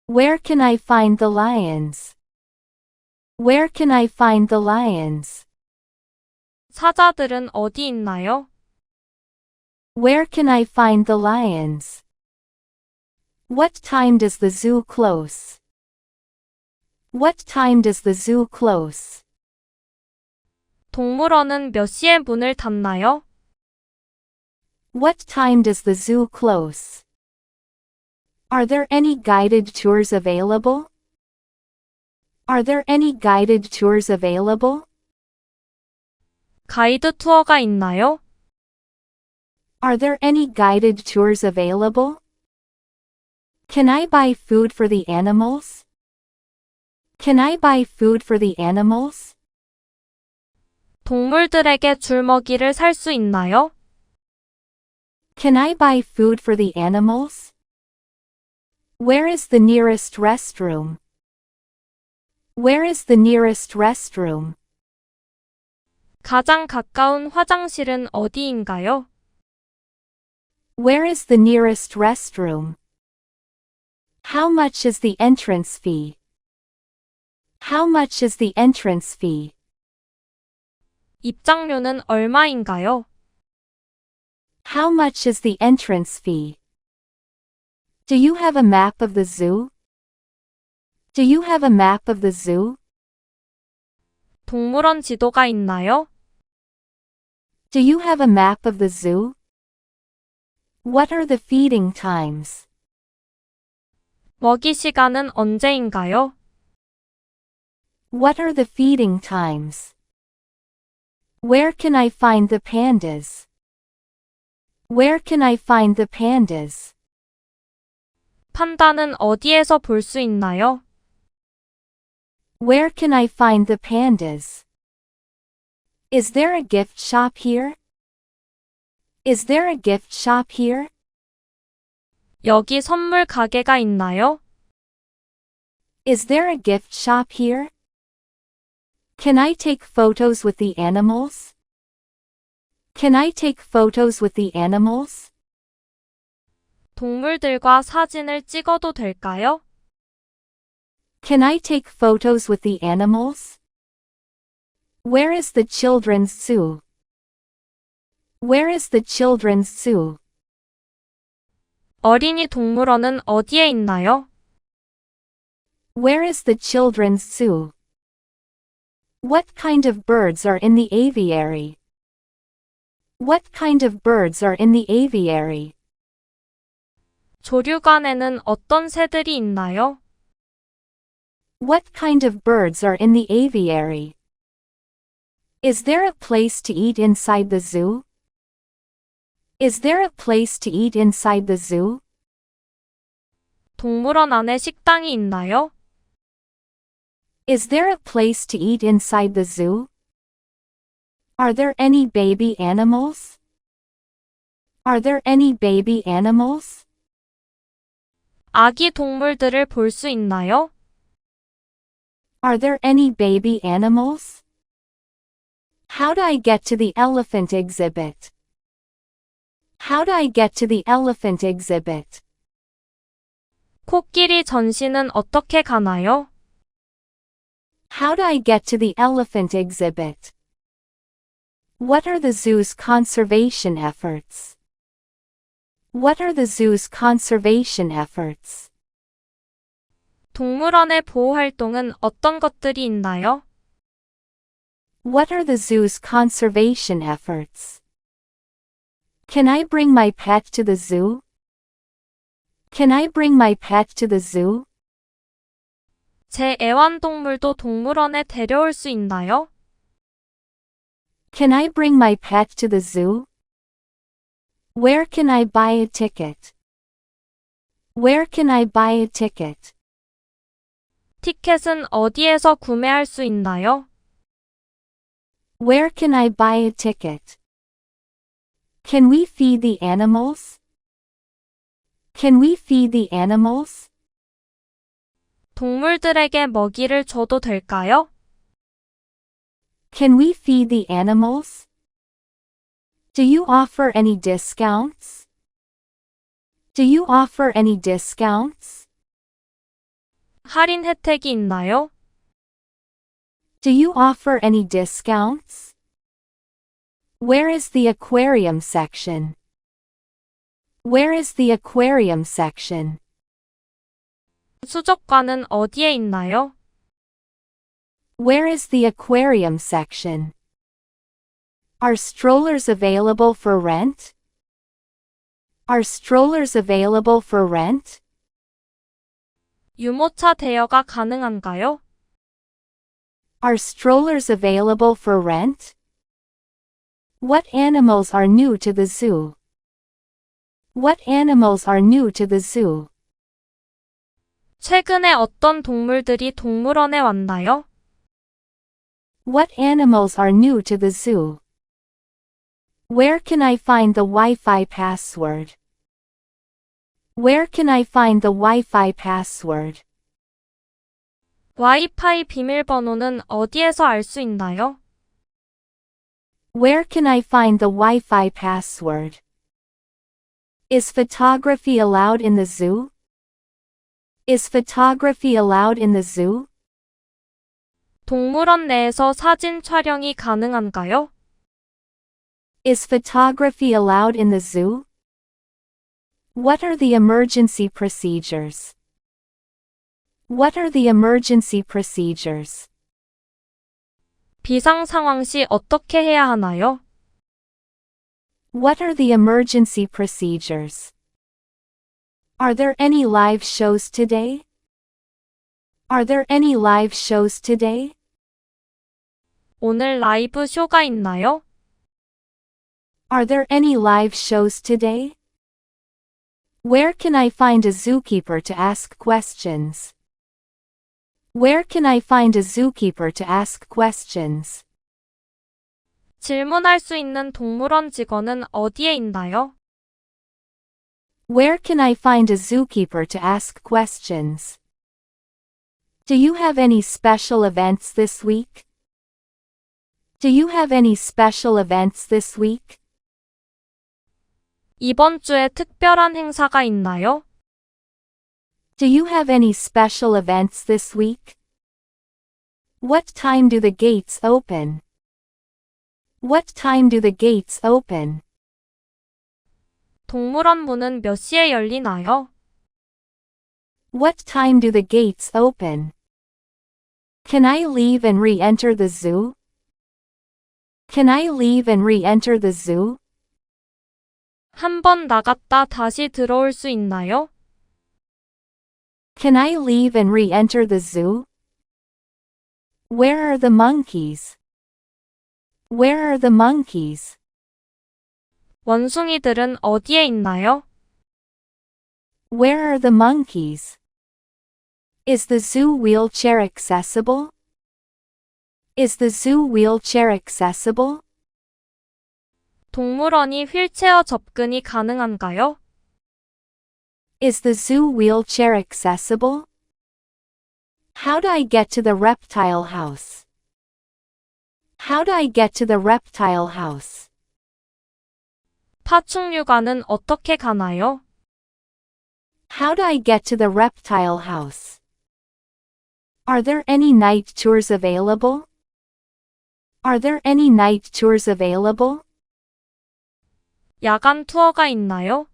Where can I find the lions? Where can I find the lions? 사자들은 어디 있나요? Where can I find the lions? What time does the zoo close? What time does the zoo close? 동물원은 몇 시에 문을 닫나요? What time does the zoo close? Are there any guided tours available? Are there any guided tours available? 가이드 투어가 있나요? Are there any guided tours available? Can I buy food for the animals? Can I buy food for the animals? 동물들에게 줄 먹이를 살 수 있나요? Can I buy food for the animals? Where is the nearest restroom? Where is the nearest restroom? 가장 가까운 화장실은 어디인가요? Where is the nearest restroom? How much is the entrance fee? How much is the entrance fee? 입장료는 얼마인가요? How much is the entrance fee? Do you have a map of the zoo? Do you have a map of the zoo? 동물원 지도가 있나요? Do you have a map of the zoo? What are the feeding times? 먹이 시간은 언제인가요? What are the feeding times? Where can I find the pandas? Where can I find the pandas? 판다는 어디에서 볼 수 있나요? Where can I find the pandas? Is there a gift shop here? Is there a gift shop here? 여기 선물 가게가 있나요? Is there a gift shop here? Can I take photos with the animals? Can I take photos with the animals? 동물들과 사진을 찍어도 될까요? Can I take photos with the animals? Where is the children's zoo? Where is the children's zoo? 어린이 동물원은 어디에 있나요? Where is the children's zoo? What kind of birds are in the aviary? What kind of birds are in the aviary? 조류관에는 어떤 새들이 있나요? What kind of birds are in the aviary? Is there a place to eat inside the zoo? Is there a place to eat inside the zoo? 동물원 안에 식당이 있나요? Is there a place to eat inside the zoo? Are there any baby animals? Are there any baby animals? 아기 동물들을 볼 수 있나요? Are there any baby animals? How do I get to the elephant exhibit? How do I get to the elephant exhibit? 코끼리 전시는 어떻게 가나요? How do I get to the elephant exhibit? What are the zoo's conservation efforts? What are the zoo's conservation efforts? 동물원의 보호 활동은 어떤 것들이 있나요? What are the zoo's conservation efforts? Can I bring my pet to the zoo? Can I bring my pet to the zoo? 제 애완동물도 동물원에 데려올 수 있나요? Can I bring my pet to the zoo? Where can I buy a ticket? Where can I buy a ticket? 티켓은 어디에서 구매할 수 있나요? Where can I buy a ticket? Can we feed the animals? Can we feed the animals? 동물들에게 먹이를 줘도 될까요? Can we feed the animals? Do you offer any discounts? Do you offer any discounts? 할인 혜택이 있나요? Do you offer any discounts? Where is the aquarium section? Where is the aquarium section? 수족관은 어디에 있나요? Where is the aquarium section? Are strollers available for rent? Are strollers available for rent? 유모차 대여가 가능한가요? Are strollers available for rent? What animals are new to the zoo? What animals are new to the zoo? 최근에 어떤 동물들이 동물원에 왔나요? What animals are new to the zoo? Where can I find the Wi-Fi password? Where can I find the Wi-Fi password? 와이파이 비밀번호는 어디에서 알 수 있나요? Where can I find the Wi-Fi password? Is photography allowed in the zoo? Is photography allowed in the zoo? 동물원 내에서 사진 촬영이 가능한가요? Is photography allowed in the zoo? What are the emergency procedures? What are the emergency procedures? 비상 상황 시 어떻게 해야 하나요? What are the emergency procedures? Are there any live shows today? Are there any live shows today? 오늘 라이브 쇼가 있나요? Are there any live shows today? Where can I find a zookeeper to ask questions? Where can I find a zookeeper to ask questions? 질문할 수 있는 동물원 직원은 어디에 있나요? Where can I find a zookeeper to ask questions? Do you have any special events this week? Do you have any special events this week? 이번 주에 특별한 행사가 있나요? Do you have any special events this week? What time do the gates open? What time do the gates open? 동물원 문은 몇 시에 열리나요? What time do the gates open? Can I leave and re-enter the zoo? Can I leave and re-enter the zoo? 한 번 나갔다 다시 들어올 수 있나요? Can I leave and re-enter the zoo? Where are the monkeys? Where are the monkeys? 원숭이들은 어디에 있나요? Where are the monkeys? Is the zoo wheelchair accessible? Is the zoo wheelchair accessible? 동물원이 휠체어 접근이 가능한가요? Is the zoo wheelchair accessible? How do I get to the reptile house? How do I get to the reptile house? 파충류관은 어떻게 가나요? How do I get to the reptile house? Are there any night tours available? Are there any night tours available? 야간 투어가 있나요?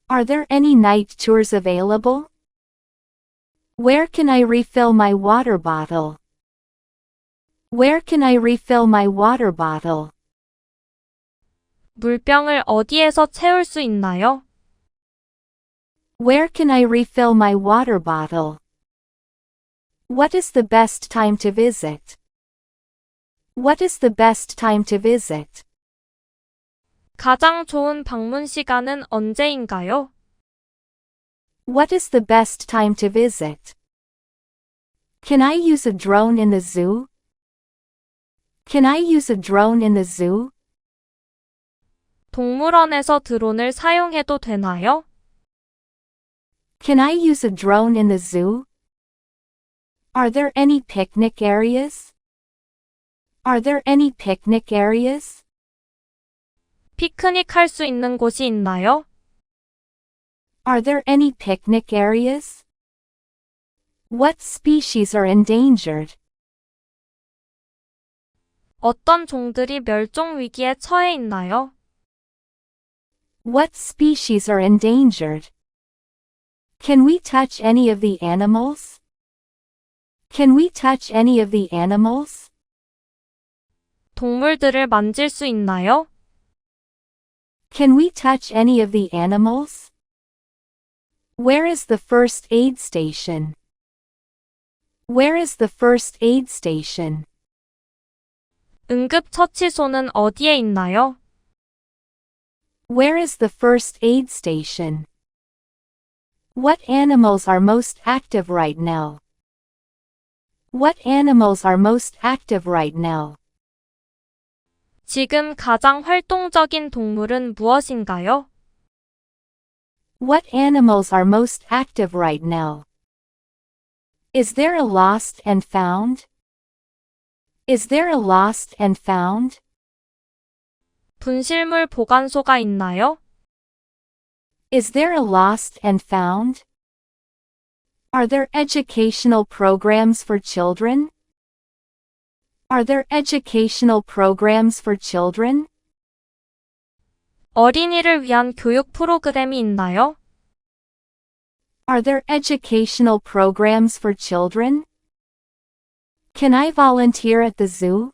Are there any night tours available? Where can I refill my water bottle? Where can I refill my water bottle? 물병을 어디에서 채울 수 있나요? Where can I refill my water bottle? What is the best time to visit? What is the best time to visit? 가장 좋은 방문 시간은 언제인가요? What is the best time to visit? Can I use a drone in the zoo? Can I use a drone in the zoo? 동물원에서 드론을 사용해도 되나요? Can I use a drone in the zoo? Are there any picnic areas? Are there any picnic areas? 피크닉 할 수 있는 곳이 있나요? Are there any picnic areas? What species are endangered? 어떤 종들이 멸종 위기에 처해 있나요? What species are endangered? Can we touch any of the animals? Can we touch any of the animals? 동물들을 만질 수 있나요? Can we touch any of the animals? Where is the first aid station? Where is the first aid station? 응급처치소는 어디에 있나요? Where is the first aid station? What animals are most active right now? What animals are most active right now? 지금 가장 활동적인 동물은 무엇인가요? What animals are most active right now? Is there a lost and found? Is there a lost and found? 분실물 보관소가 있나요? Is there a lost and found? Are there educational programs for children? Are there educational programs for children? 어린이를 위한 교육 프로그램이 있나요? Are there educational programs for children? Can I volunteer at the zoo?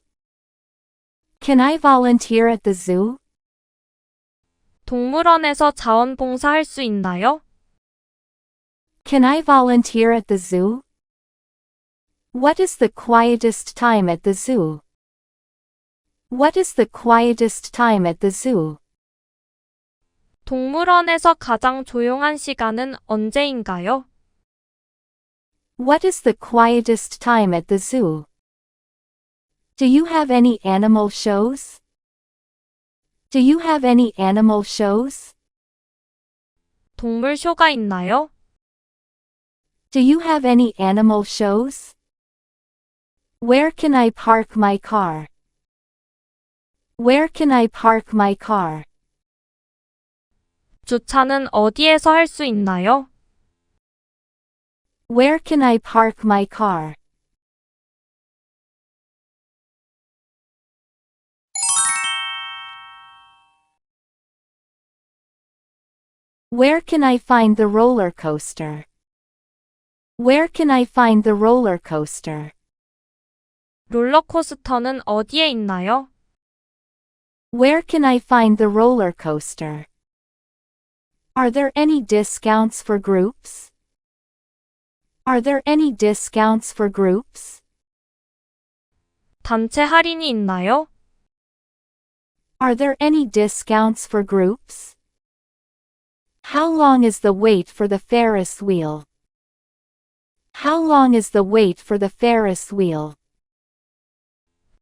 Can I volunteer at the zoo? 동물원에서 자원봉사할 수 있나요? Can I volunteer at the zoo? What is the quietest time at the zoo? What is the quietest time at the zoo? 동물원에서 가장 조용한 시간은 언제인가요? What is the quietest time at the zoo? Do you have any animal shows? Do you have any animal shows? 동물 쇼가 있나요? Do you have any animal shows? Where can I park my car? Where can I park my car? 주차는 어디에서 할 수 있나요? Where can I park my car? Where can I find the roller coaster? Where can I find the roller coaster? 롤러코스터는 어디에 있나요? Where can I find the roller coaster? Are there any discounts for groups? Are there any discounts for groups? 단체 할인이 있나요? Are there any discounts for groups? How long is the wait for the Ferris wheel? How long is the wait for the Ferris wheel?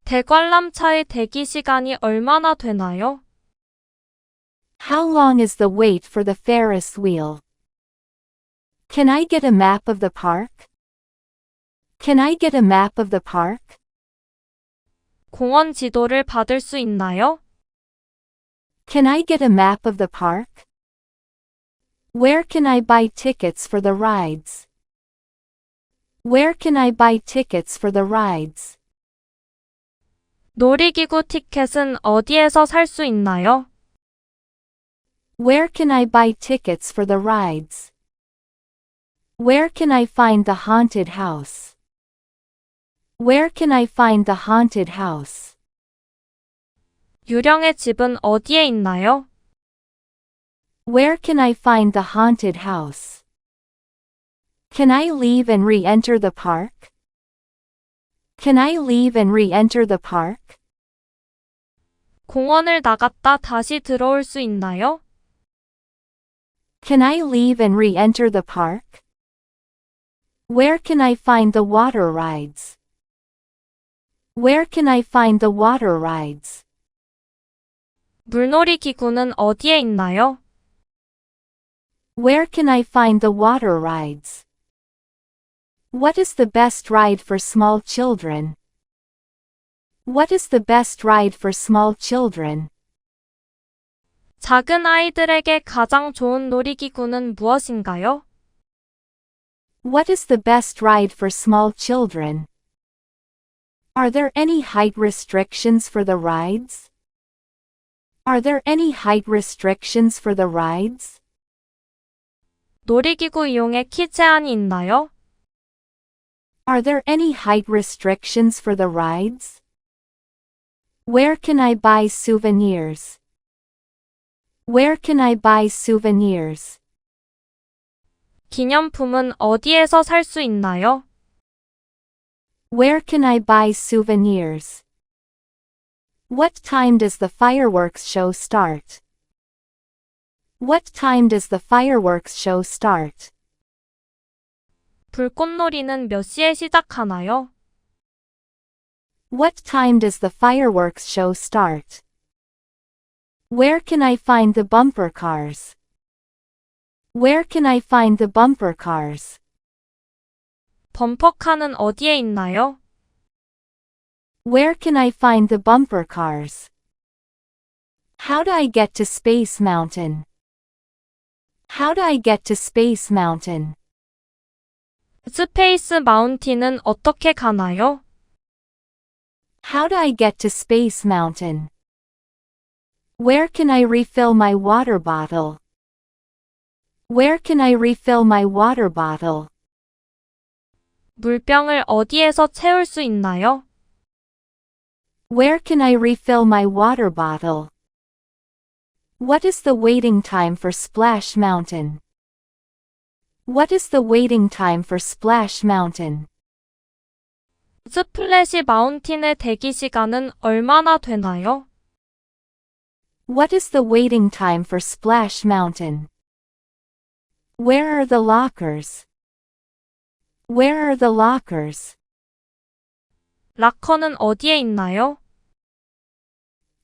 대관람차의 대기 시간이 얼마나 되나요? How long is the wait for the Ferris wheel? Can I get a map of the park? Can I get a map of the park? 공원 지도를 받을 수 있나요? Can I get a map of the park? Where can I buy tickets for the rides? Where can I buy tickets for the rides? 놀이기구 티켓은 어디에서 살 수 있나요? Where can I buy tickets for the rides? Where can I find the haunted house? Where can I find the haunted house? 유령의 집은 어디에 있나요? Where can I find the haunted house? Can I leave and re-enter the park? Can I leave and re-enter the park? 공원을 나갔다 다시 들어올 수 있나요? Can I leave and re-enter the park? Where can I find the water rides? Where can I find the water rides? 물놀이 기구는 어디에 있나요? Where can I find the water rides? What is the best ride for small children? What is the best ride for small children? 작은 아이들에게 가장 좋은 놀이기구는 무엇인가요? What is the best ride for small children? Are there any height restrictions for the rides? Are there any height restrictions for the rides? 놀이기구 이용에 키 제한이 있나요? Are there any height restrictions for the rides? Where can I buy souvenirs? Where can I buy souvenirs? 기념품은 어디에서 살 수 있나요? Where can I buy souvenirs? What time does the fireworks show start? What time does the fireworks show start? 불꽃놀이는 몇 시에 시작하나요? What time does the fireworks show start? Where can I find the bumper cars? Where can I find the bumper cars? 범퍼카는 어디에 있나요? Where can I find the bumper cars? How do I get to Space Mountain? How do I get to Space Mountain? 스페이스 마운틴은 어떻게 가나요? How do I get to Space Mountain? Where can I refill my water bottle? Where can I refill my water bottle? 물병을 어디에서 채울 수 있나요? Where can I refill my water bottle? What is the waiting time for Splash Mountain? What is the waiting time for Splash Mountain? 스플래시 마운틴의 대기 시간은 얼마나 되나요? What is the waiting time for Splash Mountain? Where are the lockers? Where are the lockers? 락커는 어디에 있나요?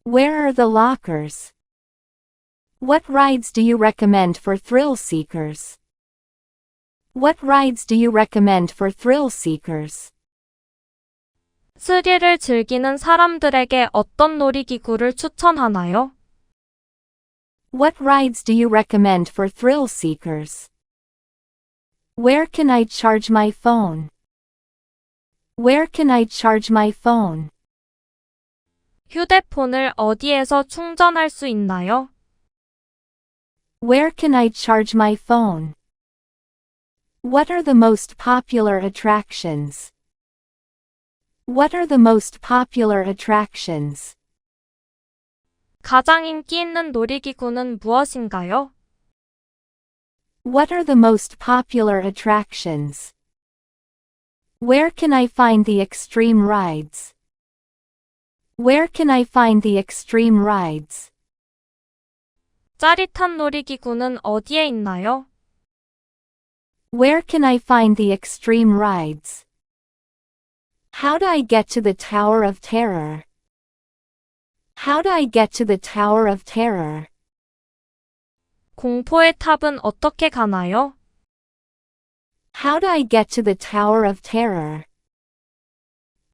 Where are the lockers? What rides do you recommend for thrill seekers? What rides do you recommend for thrill seekers? 스릴을 즐기는 사람들에게 어떤 놀이기구를 추천하나요? What rides do you recommend for thrill seekers? Where can I charge my phone? Where can I charge my phone? 휴대폰을 어디에서 충전할 수 있나요? Where can I charge my phone? What are the most popular attractions? What are the most popular attractions? 가장 인기 있는 놀이기구는 무엇인가요? What are the most popular attractions? Where can I find the extreme rides? Where can I find the extreme rides? 짜릿한 놀이기구는 어디에 있나요? Where can I find the extreme rides? How do I get to the Tower of Terror? How do I get to the Tower of Terror? 공포의 탑은 어떻게 가나요? How do I get to the Tower of Terror?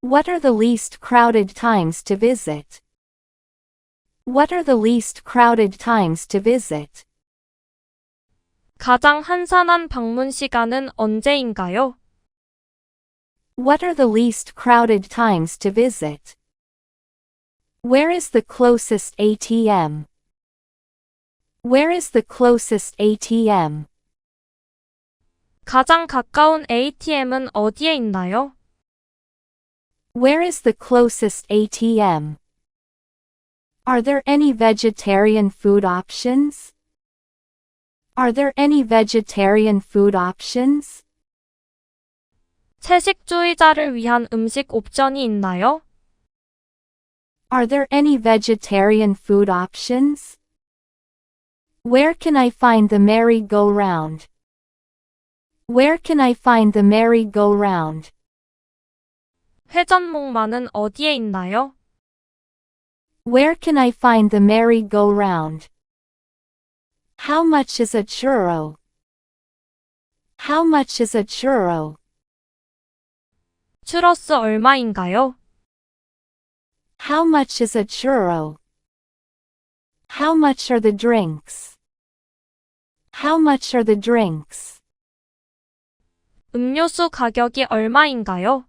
What are the least crowded times to visit? What are the least crowded times to visit? 가장 한산한 방문 시간은 언제인가요? What are the least crowded times to visit? Where is the closest ATM? Where is the closest ATM? 가장 가까운 ATM은 어디에 있나요? Where is the closest ATM? Are there any vegetarian food options? Are there any vegetarian food options? 채식주의자를 위한 음식 옵션이 있나요? Are there any vegetarian food options? Where can I find the merry-go-round? Where can I find the merry-go-round? 회전목마는 어디에 있나요? Where can I find the merry-go-round? How much is a churro? How much is a churro? 추러스 얼마인가요? How much is a churro? How much are the drinks? How much are the drinks? 음료수 가격이 얼마인가요?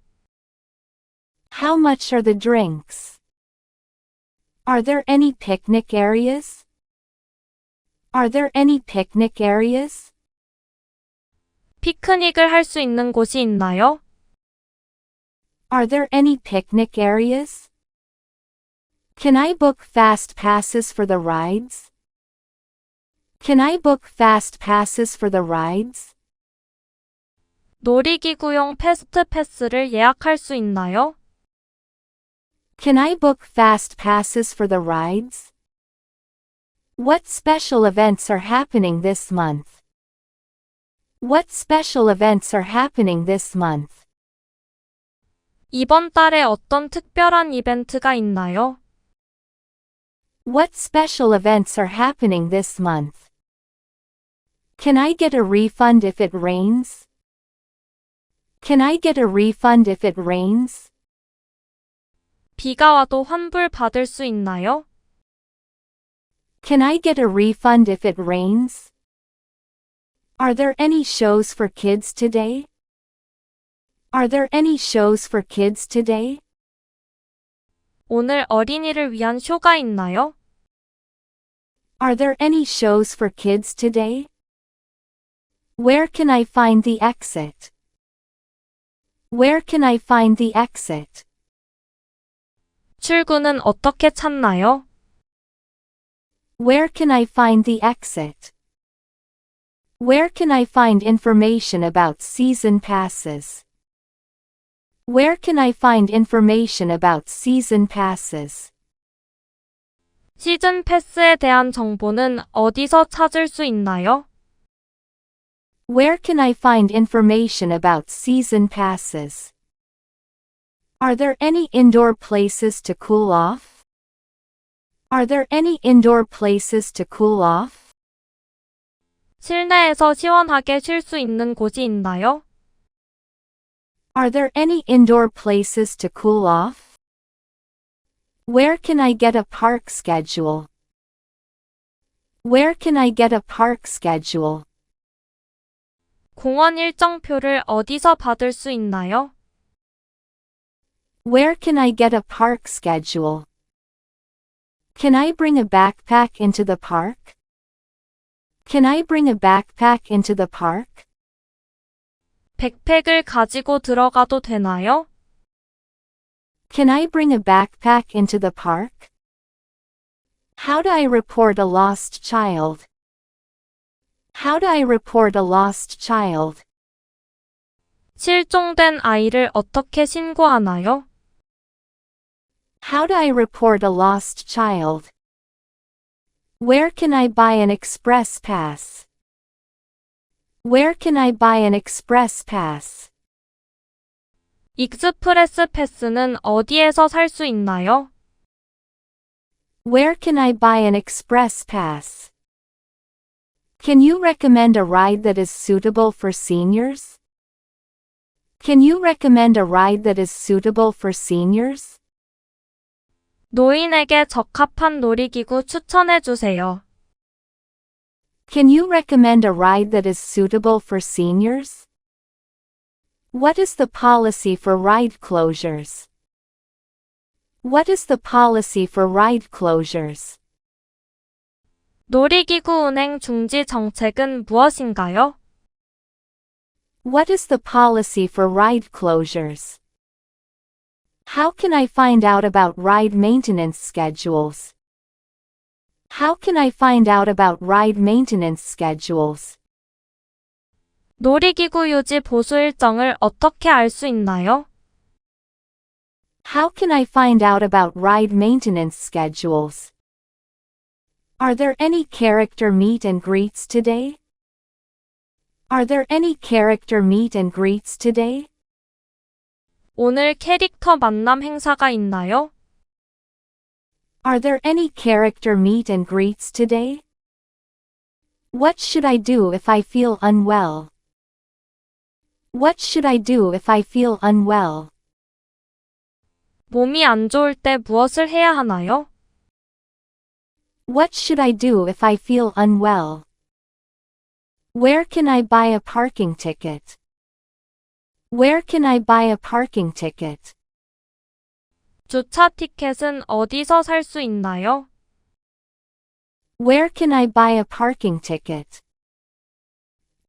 How much are the drinks? Are there any picnic areas? Are there any picnic areas? 피크닉을 할 수 있는 곳이 있나요? Are there any picnic areas? Can I book fast passes for the rides? Can I book fast passes for the rides? 놀이기구용 패스트 패스를 예약할 수 있나요? Can I book fast passes for the rides? What special events are happening this month? What special events are happening this month? 이번 달에 어떤 특별한 이벤트가 있나요? What special events are happening this month? Can I get a refund if it rains? Can I get a refund if it rains? 비가 와도 환불 받을 수 있나요? Can I get a refund if it rains? Are there any shows for kids today? Are there any shows for kids today? 오늘 어린이를 위한 쇼가 있나요? Are there any shows for kids today? Where can I find the exit? Where can I find the exit? 출구는 어떻게 찾나요? Where can I find the exit? Where can I find information about season passes? Where can I find information about season passes? 시즌 패스에 대한 정보는 어디서 찾을 수 있나요? Where can I find information about season passes? Are there any indoor places to cool off? Are there any indoor places to cool off? 실내에서 시원하게 쉴 수 있는 곳이 있나요? Are there any indoor places to cool off? Where can I get a park schedule? Where can I get a park schedule? 공원 일정표를 어디서 받을 수 있나요? Where can I get a park schedule? Can I bring a backpack into the park? Can I bring a backpack into the park? 백팩을 가지고 들어가도 되나요? Can I bring a backpack into the park? How do I report a lost child? How do I report a lost child? 실종된 아이를 어떻게 신고하나요? How do I report a lost child? Where can I buy an express pass? Where can I buy an express pass? 익스프레스 패스는 어디에서 살 수 있나요? Where can I buy an express pass? Can you recommend a ride that is suitable for seniors? Can you recommend a ride that is suitable for seniors? 노인에게 적합한 놀이기구 추천해 주세요. Can you recommend a ride that is suitable for seniors? What is the policy for ride closures? What is the policy for ride closures? 놀이기구 운행 중지 정책은 무엇인가요? What is the policy for ride closures? How can I find out about ride maintenance schedules? How can I find out about ride maintenance schedules? 놀이기구 유지 보수 일정을 어떻게 알 수 있나요? How can I find out about ride maintenance schedules? Are there any character meet and greets today? Are there any character meet and greets today? 오늘 캐릭터 만남 행사가 있나요? Are there any character meet and greets today? What should I do if I feel unwell? What should I do if I feel unwell? 몸이 안 좋을 때 무엇을 해야 하나요? What should I do if I feel unwell? Where can I buy a parking ticket? Where can I buy a parking ticket? 주차 티켓은 어디서 살 수 있나요? Where can I buy a parking ticket?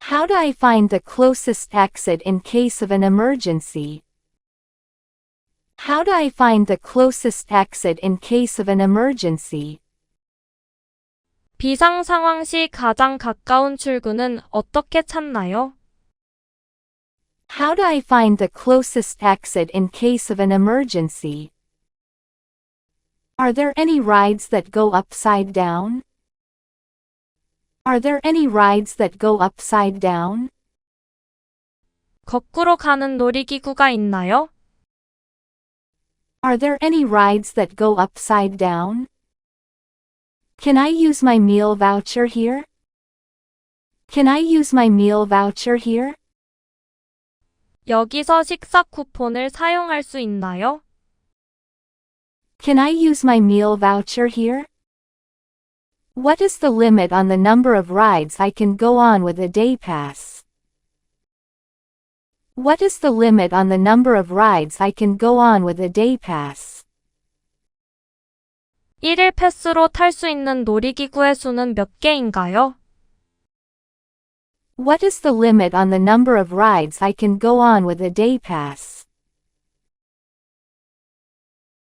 How do I find the closest exit in case of an emergency? How do I find the closest exit in case of an emergency? 비상 상황 시 가장 가까운 출구는 어떻게 찾나요? How do I find the closest exit in case of an emergency? Are there any rides that go upside down? Are there any rides that go upside down? 거꾸로 가는 놀이기구가 있나요? Are there any rides that go upside down? Can I use my meal voucher here? Can I use my meal voucher here? 여기서 식사 쿠폰을 사용할 수 있나요? Can I use my meal voucher here? What is the limit on the number of rides I can go on with a day pass? What is the limit on the number of rides I can go on with a day pass? 1일 패스로 탈 수 있는 놀이기구의 수는 몇 개인가요? What is the limit on the number of rides I can go on with a day pass?